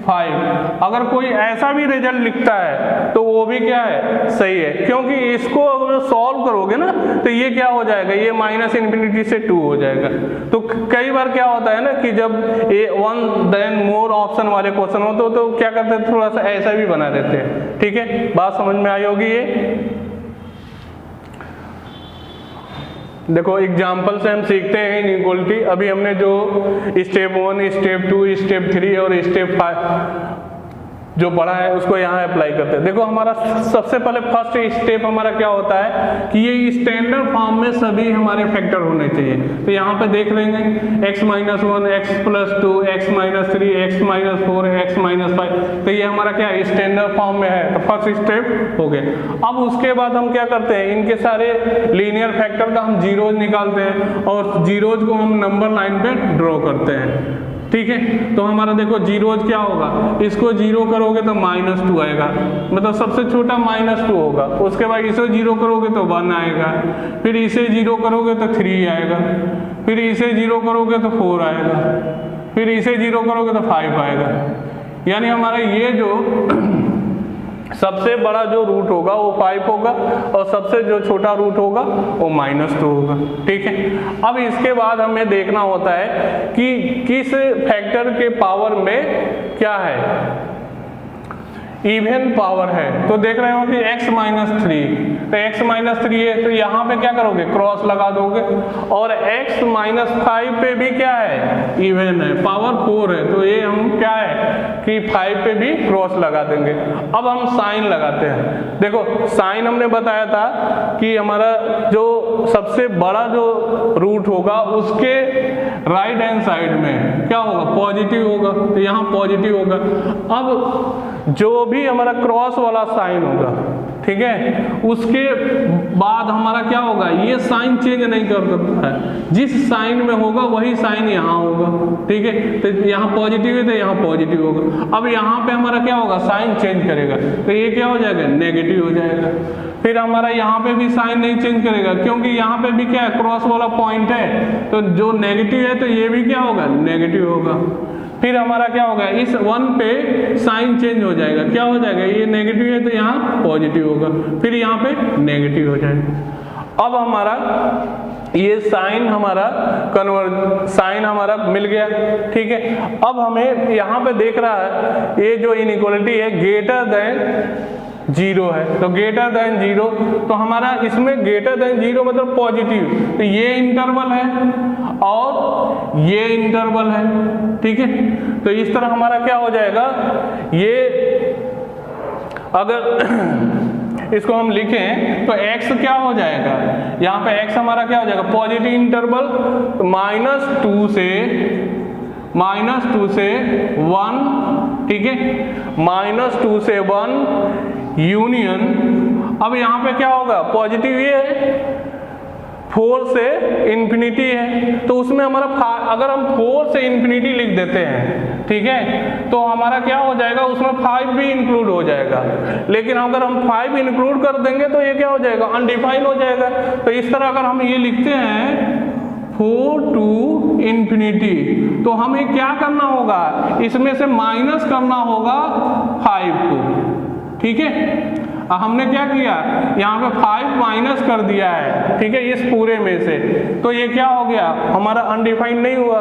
5। अगर कोई ऐसा भी रिजल्ट लिखता है तो वो भी क्या है, सही है, क्योंकि इसको अगर सॉल्व करोगे ना तो ये क्या हो जाएगा, ये माइनस इन्फिनिटी से 2 हो जाएगा। तो कई बार क्या होता है ना कि जब ये 1 देन मोर ऑप्शन वाले क्वेश्चन हो तो क्या करते हैं, थोड़ा सा ऐसा भी बना देते हैं, ठीक है। बात समझ में आई होगी। ये देखो एग्जाम्पल से हम सीखते हैं इनइक्वालिटी। अभी हमने जो स्टेप 1, स्टेप 2, स्टेप 3 और स्टेप 5 जो पढ़ा है उसको यहाँ अप्लाई करते हैं। देखो हमारा सबसे पहले फर्स्ट स्टेप हमारा क्या होता है कि ये स्टैंडर्ड फॉर्म में सभी हमारे फैक्टर होने चाहिए। तो यहाँ पे देख लेंगे x - 1, x + 2, x - 3, x - 4, x - 5, तो ये हमारा क्या है, स्टैंडर्ड फॉर्म में है। तो फर्स्ट स्टेप हो गए। अब उसके बाद हम क्या करते हैं, इनके सारे लीनियर फैक्टर का हम जीरोज निकालते हैं और जीरोज को हम नंबर लाइन पे ड्रॉ करते हैं, ठीक है। तो हमारा देखो जीरोज क्या होगा, इसको 0 करोगे तो -2 आएगा, मतलब सबसे छोटा -2 होगा। उसके बाद इसे 0 करोगे तो 1 आएगा, फिर इसे 0 करोगे तो 3 आएगा, फिर इसे 0 करोगे तो 4 आएगा, फिर इसे 0 करोगे तो 5 आएगा। यानी हमारा ये जो सबसे बड़ा जो रूट होगा वो 5 होगा और सबसे जो छोटा रूट होगा वो -2 होगा, ठीक है। अब इसके बाद हमें देखना होता है कि किस फैक्टर के पावर में क्या है, इवन पावर है, तो देख रहे हो कि x माइनस 3, तो x माइनस 3 है, तो यहाँ पे क्या करोगे, क्रॉस लगा दोगे। और x माइनस 5 पे भी क्या है, इवन है, पावर 4 है, तो ये हम क्या है कि 5 पे भी क्रॉस लगा देंगे। अब हम साइन लगाते हैं। देखो साइन हमने बताया था कि हमारा जो सबसे बड़ा जो रूट होगा उसके राइट हैंड साइड में क्या होगा, पॉजिटिव होगा, तो यहाँ पॉजिटिव होगा। अब जो भी हमारा क्रॉस वाला साइन होगा, ठीक है, उसके बाद हमारा क्या होगा, ये साइन चेंज नहीं कर सकता है, जिस साइन में होगा वही साइन यहाँ होगा, ठीक है। तो यहाँ पॉजिटिव है तो यहाँ पॉजिटिव होगा। अब यहाँ पे हमारा क्या होगा, साइन चेंज करेगा, तो ये क्या हो जाएगा, नेगेटिव हो जाएगा। फिर हमारा यहाँ पे भी साइन नहीं चेंज करेगा, क्योंकि यहाँ पे भी क्या है, क्रॉस वाला पॉइंट है, तो जो नेगेटिव है तो ये भी क्या होगा, नेगेटिव होगा। फिर हमारा क्या होगा, इस 1 पे साइन चेंज हो जाएगा, क्या हो जाएगा, ये नेगेटिव है तो यहाँ पॉजिटिव होगा, फिर यहाँ पे नेगेटिव हो जाएगा। अब हमारा ये साइन हमारा मिल गया, ठीक है। अब हमें यहाँ पे देख रहा है ये जो इनइक्वालिटी है ग्रेटर देन 0 है, तो ग्रेटर देन 0, तो हमारा इसमें ग्रेटर देन 0 मतलब पॉजिटिव, तो ये इंटरवल है और ये इंटरवल है, ठीक है। तो इस तरह हमारा क्या हो जाएगा, ये अगर इसको हम लिखें तो x क्या हो जाएगा, यहाँ पे x हमारा क्या हो जाएगा, पॉजिटिव इंटरवल -2 से 1, ठीक है, -2 से 1 यूनियन। अब यहाँ पे क्या होगा, पॉजिटिव ये है, 4 से इन्फिनिटी है, तो उसमें हमारा अगर हम 4 से इन्फिनिटी लिख देते हैं, ठीक है, तो हमारा क्या हो जाएगा, उसमें 5 भी इंक्लूड हो जाएगा। लेकिन अगर हम 5 इंक्लूड कर देंगे तो ये क्या हो जाएगा, अनडिफाइन हो जाएगा। तो इस तरह अगर हम ये लिखते हैं 4 टू इन्फिनिटी, तो हमें क्या करना होगा, इसमें से माइनस करना होगा 5 को, ठीक है। हमने क्या किया, यहाँ पे 5 माइनस कर दिया है, ठीक है, इस पूरे में से, तो ये क्या हो गया, हमारा अनडिफाइंड नहीं हुआ।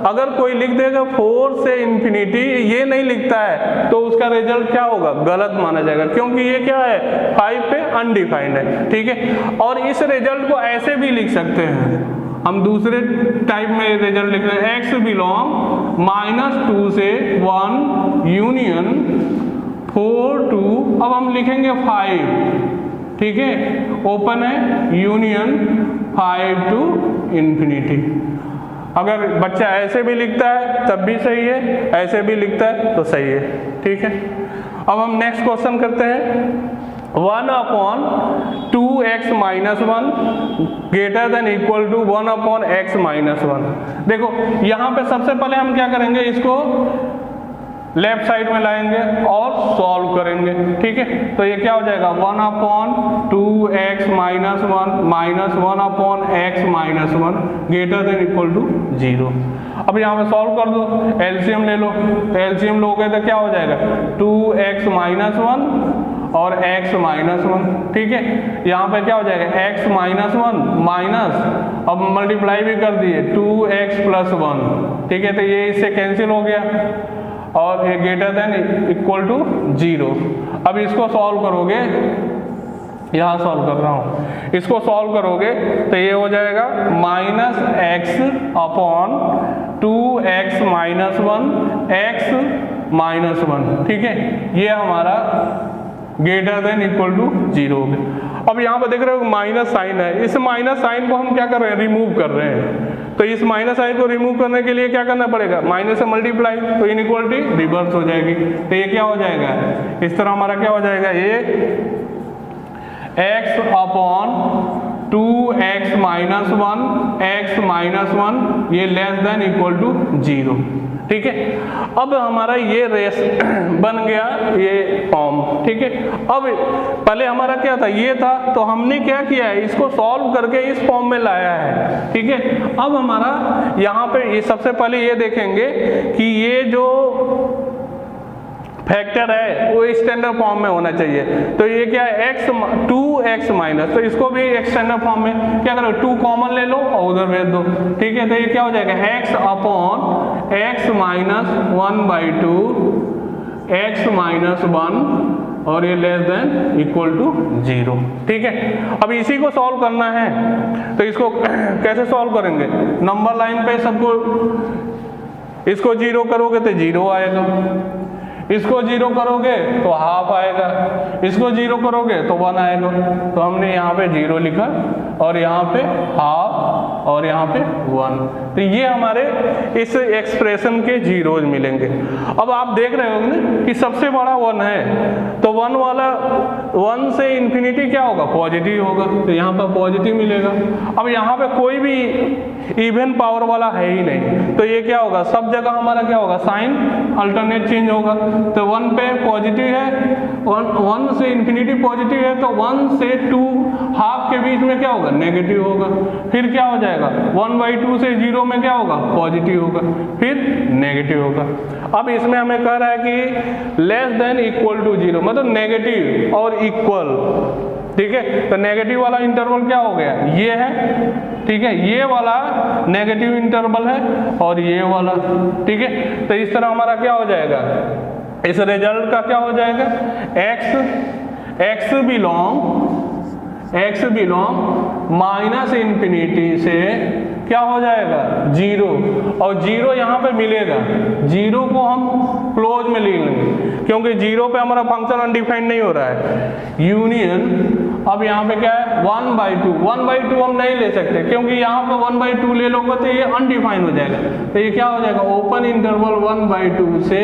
अगर कोई लिख देगा 4 से इन्फिनिटी, ये नहीं लिखता है, तो उसका रिजल्ट क्या होगा, गलत माना जाएगा, क्योंकि ये क्या है, 5 पे अनडिफाइंड है, ठीक है। और इस रिजल्ट को ऐसे भी लिख सकते हैं, हम दूसरे टाइप में रिजल्ट लिख रहे हैं, x बिलोंग -2 से 1 यूनियन 4 टू, अब हम लिखेंगे 5, ठीक है, ओपन है यूनियन 5 टू इन्फिनिटी। अगर बच्चा ऐसे भी लिखता है तब भी सही है, ऐसे भी लिखता है तो सही है, ठीक है। अब हम नेक्स्ट क्वेश्चन करते हैं, 1/2x - 1 greater than equal to 1/x - 1। देखो यहाँ पे सबसे पहले हम क्या करेंगे, इसको लेफ्ट साइड में लाएंगे और सॉल्व करेंगे, ठीक है। तो ये क्या हो जाएगा, 1/2x - 1 -1/x - 1 greater than equal to 0। अब यहाँ पे सॉल्व कर दो, एलसीएम ले लो, तो एलसीएम लोगे तो क्या हो जाएगा, 2x - 1 और x - 1, ठीक है। यहाँ पे क्या हो जाएगा, x - 1 माइनस, अब मल्टीप्लाई भी कर दिए 2x + 1, ठीक है, तो ये इससे कैंसिल हो गया और ये ग्रेटर देन इक्वल टू 0। अब इसको सॉल्व करोगे, यहाँ सॉल्व कर रहा हूँ, इसको सॉल्व करोगे तो ये हो जाएगा -x/2x - 1 x - 1, ठीक है। ये हमारा ग्रेटर देन इक्वल टू 0 हो गया। अब यहाँ पर देख रहे हो माइनस साइन है, इस माइनस साइन को हम क्या कर रहे हैं, रिमूव कर रहे हैं। तो इस माइनस साइन को रिमूव करने के लिए क्या करना पड़ेगा, माइनस से मल्टीप्लाई, तो इनइक्वालिटी रिवर्स हो जाएगी। तो ये क्या हो जाएगा, इस तरह हमारा क्या हो जाएगा, ये x/2x - 1 x - 1 ये लेस देन इक्वल टू 0, ठीक है। अब हमारा ये रेस बन गया ये फॉर्म, ठीक है। अब पहले हमारा क्या था, ये था, तो हमने क्या किया है, इसको सॉल्व करके इस फॉर्म में लाया है, ठीक है। अब हमारा यहाँ पे ये सबसे पहले ये देखेंगे कि ये जो फैक्टर है वो स्टैंडर्ड फॉर्म में होना चाहिए। तो ये क्या है, 2x माइनस, तो इसको भी स्टैंडर्ड फॉर्म में क्या करो, 2 कॉमन ले लो और उधर भेज दो, ठीक है। तो ये क्या हो जाएगा, x/(x - 1/2 x माइनस 1 और ये लेस देन इक्वल टू 0। ठीक है, अब इसी को सॉल्व करना है तो इसको कैसे सॉल्व करेंगे? नंबर लाइन पे सबको, इसको 0 करोगे तो 0 आएगा, इसको 0 करोगे तो हाफ आएगा, इसको 0 करोगे तो 1 आएगा। तो हमने यहाँ पे 0 लिखा और यहाँ पे हाफ और यहाँ पे 1। तो ये हमारे इस एक्सप्रेशन के जीरोज मिलेंगे। अब आप देख रहे होंगे ना कि सबसे बड़ा 1 है, तो 1 वाला 1 से इन्फिनिटी क्या होगा? पॉजिटिव होगा, तो यहाँ पर पॉजिटिव मिलेगा। अब यहाँ पे कोई भी इवन पावर वाला है ही नहीं, तो ये क्या होगा? सब जगह हमारा क्या होगा? साइन अल्टरनेट चेंज होगा। तो 1 पे पॉजिटिव है, 1 से इन्फिनिटी पॉजिटिव है, तो 1 से 2 हाफ के बीच में क्या होगा? नेगेटिव होगा। फिर क्या हो जाएगा? 1/2 से 0 में क्या होगा? पॉजिटिव होगा, फिर नेगेटिव होगा। अब इसमें हमें कह रहा है कि लेस देन इक्वल टू 0, मतलब नेगेटिव और इक्वल। ठीक है, तो नेगेटिव वाला इंटरवल क्या हो गया? ये है। ठीक है, ये वाला नेगेटिव इंटरवल है और ये वाला। ठीक है, तो इस तरह हमारा क्या हो जाएगा? इस रिजल्ट का क्या हो जाएगा? x बिलोंग माइनस इन्फिनिटी से क्या हो जाएगा? 0, और 0 यहाँ पे मिलेगा। 0 को हम क्लोज में ले लेंगे क्योंकि 0 पे हमारा फंक्शन अनडिफाइंड नहीं हो रहा है। यूनियन, अब यहाँ पे क्या है? 1/2। 1/2 हम नहीं ले सकते क्योंकि यहाँ पे 1/2 ले लोगे तो ये अनडिफाइंड हो जाएगा। तो ये क्या हो जाएगा? ओपन इंटरवल 1/2 से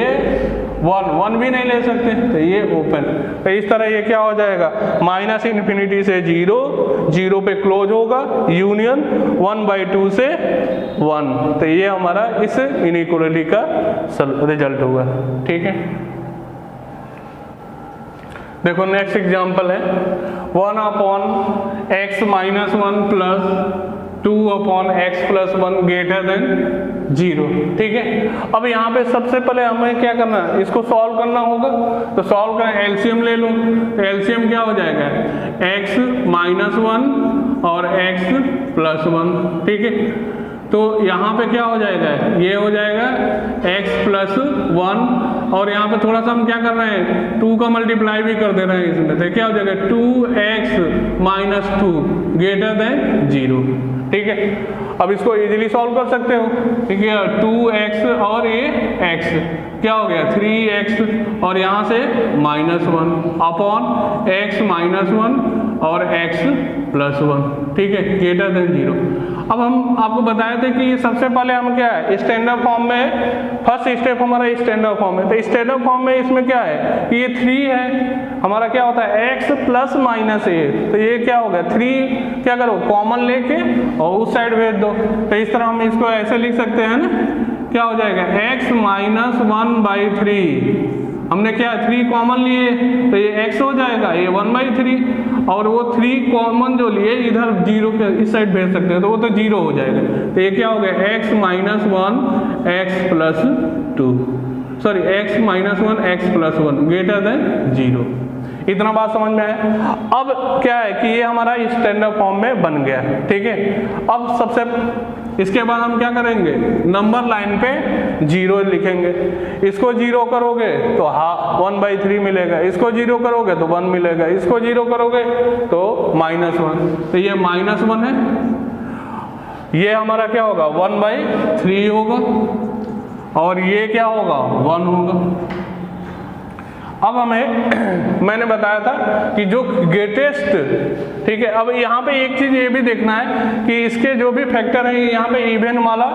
1 भी नहीं ले सकते, तो ये ओपन। तो इस तरह ये क्या हो जाएगा? माइनस इन्फिनिटी से 0 पे क्लोज होगा, यूनियन 1/2 से 1। तो ये हमारा इस इनइक्वालिटी का रिजल्ट हुआ। ठीक है, देखो नेक्स्ट एग्जांपल है 1/x minus 1 plus 2/x plus 1 greater then 0। ठीक है, अब यहाँ पे सबसे पहले हमें क्या करना है? इसको सॉल्व करना होगा। तो सॉल्व करें, एलसीएम ले लो। तो एलसीएम क्या हो जाएगा? x माइनस 1 और x प्लस 1। ठीक है, तो यहाँ पे क्या हो जाएगा? ये हो जाएगा x प्लस 1 और यहाँ पे थोड़ा सा हम क्या कर रहे हैं? 2 का मल्टीप्लाई भी कर दे रहे हैं इसमें। तो क्या हो जाएगा? 2x minus 2 greater than 0। ठीक है, अब इसको इजीली सॉल्व कर सकते हो। ठीक है, 2x और ये x क्या हो गया? 3x और यहाँ से -1 अपॉन x माइनस 1 और x प्लस 1। ठीक है, ग्रेटर देन 0। अब हम आपको बताए थे कि सबसे पहले हम क्या है? स्टैंडर्ड फॉर्म में फर्स्ट स्टेप हमारा स्टैंडर्ड फॉर्म है। तो स्टैंडर्ड फॉर्म में इसमें क्या है कि ये 3 है, हमारा क्या होता है? x plus minus a। तो ये क्या होगा? 3 क्या करो? कॉमन लेके और उस साइड भेज दो। तो इस तरह हम इसको ऐसे लिख सकते हैं ना, क्या हो जाएगा? x minus 1/3। हमने क्या 3 कॉमन लिए तो ये x हो जाएगा, ये 1/3 और वो 3 कॉमन जो लिए इधर 0 के इस साइड भेज सकते हैं तो वो तो 0 हो जाएगा। तो ये क्या हो गया? x minus 1 x plus 2, sorry x minus 1 x plus 1 greater then 0। इतना बात समझ में आया? अब क्या है कि ये हमारा स्टैंडर्ड फॉर्म में बन गया। ठीक है, अब सबसे इसके बाद हम क्या करेंगे? नंबर लाइन पे 0 लिखेंगे। इसको 0 करोगे तो 1/3 मिलेगा, इसको 0 करोगे तो 1 मिलेगा, इसको 0 करोगे तो -1। तो ये -1 है, ये हमारा क्या होगा? 1/3 होगा और ये क्या होगा? 1 होगा। अब हमें मैंने बताया था कि जो ग्रेटेस्ट, ठीक है, अब यहाँ पे एक चीज ये भी देखना है कि इसके जो भी फैक्टर है यहाँ पे इवन वाला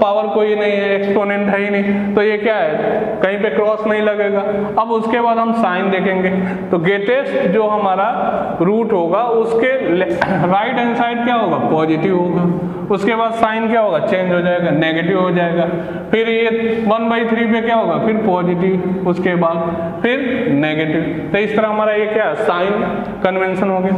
पावर कोई नहीं है, एक्सपोनेंट है ही नहीं, तो ये क्या है? कहीं पे क्रॉस नहीं लगेगा। अब उसके बाद हम साइन देखेंगे। तो ग्रेटेस्ट जो हमारा रूट होगा उसके राइट हैंड साइड क्या होगा? पॉजिटिव होगा। उसके बाद साइन क्या होगा? चेंज हो जाएगा, नेगेटिव हो जाएगा। फिर ये 1/3 पे क्या होगा? फिर पॉजिटिव, उसके बाद फिर नेगेटिव। तो इस तरह हमारा ये क्या साइन कन्वेंशन हो गया।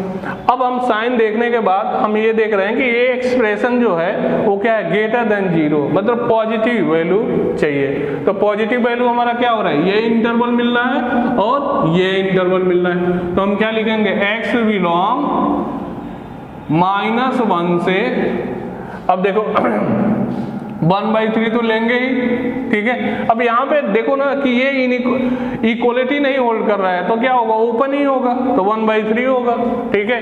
अब हम साइन देखने के बाद हम ये देख रहे हैं कि ये एक्सप्रेशन जो है वो क्या है? ग्रेटर देन 0, मतलब पॉजिटिव वैल्यू चाहिए। तो पॉजिटिव वैल्यू हमारा क्या हो रहा है? ये इंटरवल मिल रहा है और ये इंटरवल मिल रहा है। तो हम क्या लिखेंगे? x बिलोंग -1 से, अब देखो 1/3 तो लेंगे ही, ठीक है। अब यहाँ पे देखो ना कि ये इक्वलिटी नहीं होल्ड कर रहा है, तो क्या होगा, ओपन ही होगा, तो 1/3 होगा, ठीक है।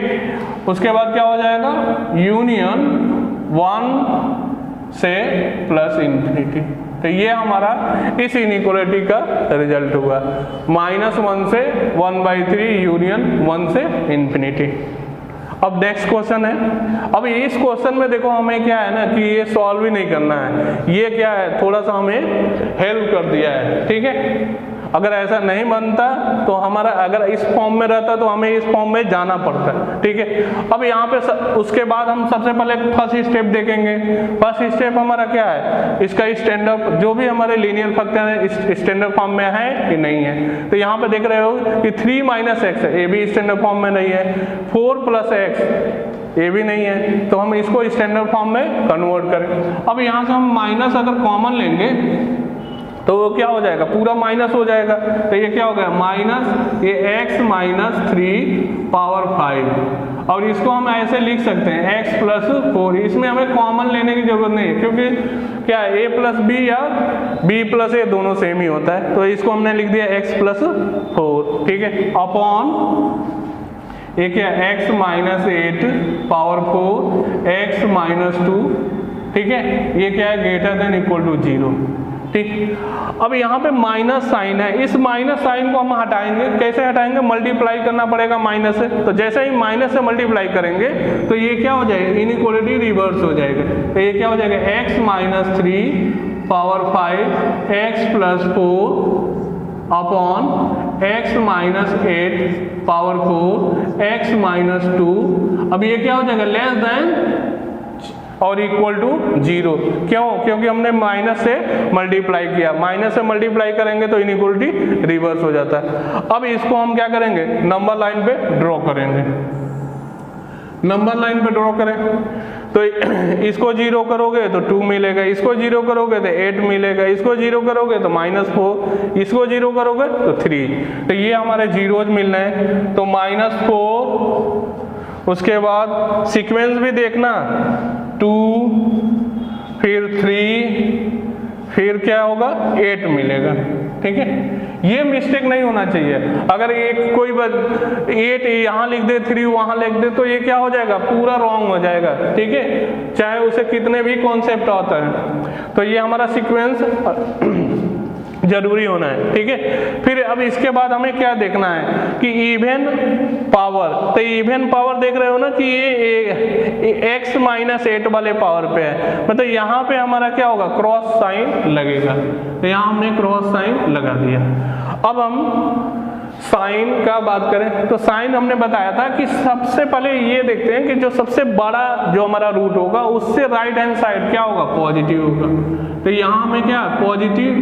उसके बाद क्या हो जाएगा, यूनियन 1 से प्लस इंफिनिटी, तो ये हमारा इस इनइक्वालिटी का रिजल्ट हुआ, -1 से 1/3 यूनियन 1 से इंफिनिटी। अब नेक्स्ट क्वेश्चन है। अब इस क्वेश्चन में देखो हमें क्या है ना कि ये सॉल्व ही नहीं करना है, ये क्या है, थोड़ा सा हमें हेल्प कर दिया है, ठीक है। अगर ऐसा नहीं बनता तो हमारा, अगर इस फॉर्म में रहता तो हमें इस फॉर्म में जाना पड़ता है, ठीक है। अब यहाँ पे उसके बाद हम सबसे पहले फर्स्ट स्टेप देखेंगे। फर्स्ट स्टेप हमारा क्या है, इसका स्टैंडर्ड, जो भी हमारे लीनियर फंक्शन है स्टैंडर्ड फॉर्म में है कि नहीं है। तो यहाँ पे देख रहे हो कि 3 - x है, ये भी स्टैंडर्ड फॉर्म में नहीं है। 4 + x ये भी नहीं है, तो हम इसको स्टैंडर्ड फॉर्म में कन्वर्ट करें। अब यहाँ से हम माइनस अगर कॉमन लेंगे तो वो क्या हो जाएगा, पूरा माइनस हो जाएगा, तो ये क्या हो गया, माइनस ये x - 3 पावर 5, और इसको हम ऐसे लिख सकते हैं x + 4। इसमें हमें कॉमन लेने की जरूरत नहीं है, क्योंकि क्या है, a + b या b + a दोनों सेम ही होता है, तो इसको हमने लिख दिया x + 4, ठीक है, अपॉन ये क्या, x - 8 पावर 4 x - 2, ठीक है, ये क्या है, > 0, ठीक। अब यहाँ पे माइनस साइन है, इस माइनस साइन को हम हटाएंगे, कैसे हटाएंगे, मल्टीप्लाई करना पड़ेगा माइनस से, तो जैसे ही माइनस से मल्टीप्लाई करेंगे तो ये क्या हो जाएगा, इनइक्वालिटी रिवर्स हो जाएगा, तो ये क्या हो जाएगा, x - 3 power 5 x + 4 upon x - 8 power 4 x - 2। अब ये क्या हो जाएगा, लेस देन और इक्वल टू 0, क्यों, क्योंकि हमने माइनस से मल्टीप्लाई किया, माइनस से मल्टीप्लाई करेंगे तो इनइक्वालिटी रिवर्स हो जाता है। अब इसको हम क्या करेंगे, नंबर लाइन पे ड्रॉ करेंगे, नंबर लाइन पे ड्रॉ करें, तो इसको 0 करोगे तो 2 मिलेगा, इसको 0 करोगे तो 8 मिलेगा, इसको 0 करोगे तो -4, इसको 0 करोगे तो 3, तो ये हमारे जीरोज मिलना है, तो -4, उसके बाद सीक्वेंस भी देखना, 2 फिर 3 फिर क्या होगा, 8 मिलेगा, ठीक है। ये मिस्टेक नहीं होना चाहिए, अगर एक कोई 8 यहाँ लिख दे 3 वहाँ लिख दे तो ये क्या हो जाएगा, पूरा रॉन्ग हो जाएगा, ठीक है, चाहे उसे कितने भी कॉन्सेप्ट आता है। तो ये हमारा सीक्वेंस जरूरी होना है, ठीक है। फिर अब इसके बाद हमें क्या देखना है कि इवन पावर, तो इवन पावर देख रहे हो ना कि ये x - 8 वाले पावर पे है, मतलब यहाँ पे हमारा क्या होगा, क्रॉस साइन लगेगा, तो यहाँ हमने क्रॉस साइन लगा दिया। अब हम साइन का बात करें तो साइन हमने बताया था कि सबसे पहले ये देखते हैं कि जो सबसे बड़ा जो हमारा रूट होगा उससे राइट हैंड साइड क्या होगा, पॉजिटिव होगा, तो यहाँ हमें क्या पॉजिटिव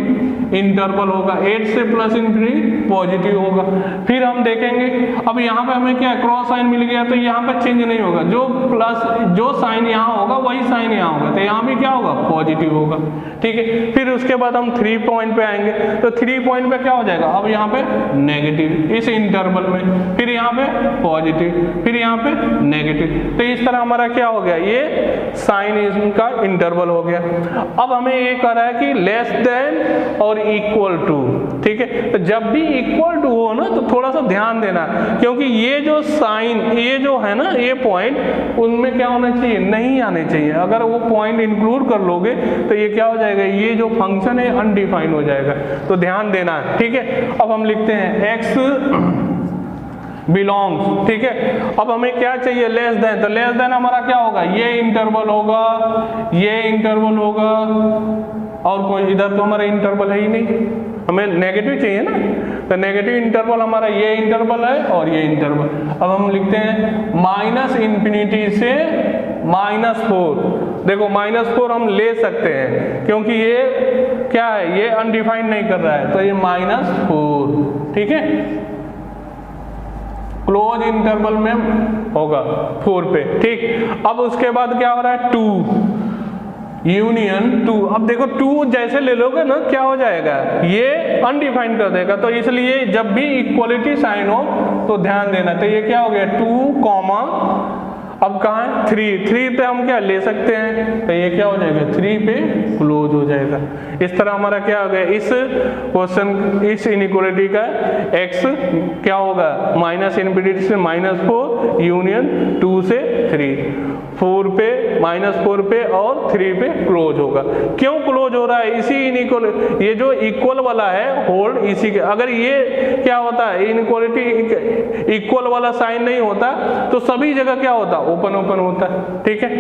इंटरवल होगा, 8 से प्लस इंफिनिटी पॉजिटिव होगा। फिर हम देखेंगे, अब यहाँ पे हमें क्या क्रॉस साइन मिल गया, तो यहाँ पे चेंज नहीं होगा, जो प्लस जो साइन यहाँ होगा वही साइन यहाँ होगा, तो यहाँ भी क्या होगा, पॉजिटिव होगा, ठीक है। फिर उसके बाद हम 3 पॉइंट पे आएंगे, तो 3 पॉइंट पे क्या हो जाएगा, अब यहाँ पे नेगेटिव इस इंटरवल में, फिर यहाँ पे पॉजिटिव, फिर यहाँ पे नेगेटिव, तो इस तरह हमारा क्या हो गया, ये साइन का इंटरवल हो गया। अब हमें ये कह रहा है कि लेस देन और इक्वल टू, ठीक है, तो जब भी इक्वल टू हो ना तो थोड़ा सा ध्यान देना, क्योंकि ये जो साइन, ये जो है ना ये पॉइंट, उनमें क्या होना चाहिए, नहीं आने चाहिए। अगर वो पॉइंट इंक्लूड कर लोगे तो ये क्या हो जाएगा, ये जो फंक्शन है अनडिफाइंड हो जाएगा, तो ध्यान देना, ठीक है। अब हम लिखते हैं x बिलोंग्स, ठीक है। अब हमें क्या चाहिए, लेस देन, तो लेस देन हमारा क्या होगा, ये इंटरवल होगा, ये इंटरवल होगा, और कोई इधर तो हमारा इंटरवल है ही नहीं, हमें नेगेटिव चाहिए ना, तो नेगेटिव इंटरवल हमारा ये इंटरवल है और ये इंटरवल। अब हम लिखते हैं -∞ से -4, देखो -4 हम ले सकते हैं क्योंकि ये क्या है, ये अनडिफाइंड नहीं कर रहा है, तो ये -4, ठीक है, क्लोज इंटरवल में होगा 4 पे, ठीक। अब उसके बाद क्या हो रहा है, 2 यूनियन 2, अब देखो 2 जैसे ले लोगे ना क्या हो जाएगा, ये अनडिफाइंड कर देगा, तो इसलिए जब भी इक्वलिटी साइन हो तो ध्यान देना, तो ये क्या हो गया 2, अब कहाँ है 3 पे हम क्या ले सकते हैं, तो ये क्या हो जाएगा 3 पे क्लोज हो जाएगा। इस तरह हमारा क्या हो गया, इस क्वेश्चन इस इनइक्वालिटी का x क्या होगा माइनस इनफिनिटी से -4 यूनियन 2 से 3, 4 पे -4 पे और 3 पे क्लोज होगा। क्यों क्लोज हो रहा है, इसी इनइक्वल, ये जो इक्वल वाला है होल्ड इसी के, अगर ये क्या होता है इनइक्वालिटी इक्वल वाला साइन नहीं होता तो सभी जगह क्या होता ओपन ओपन होता है, ठीक है।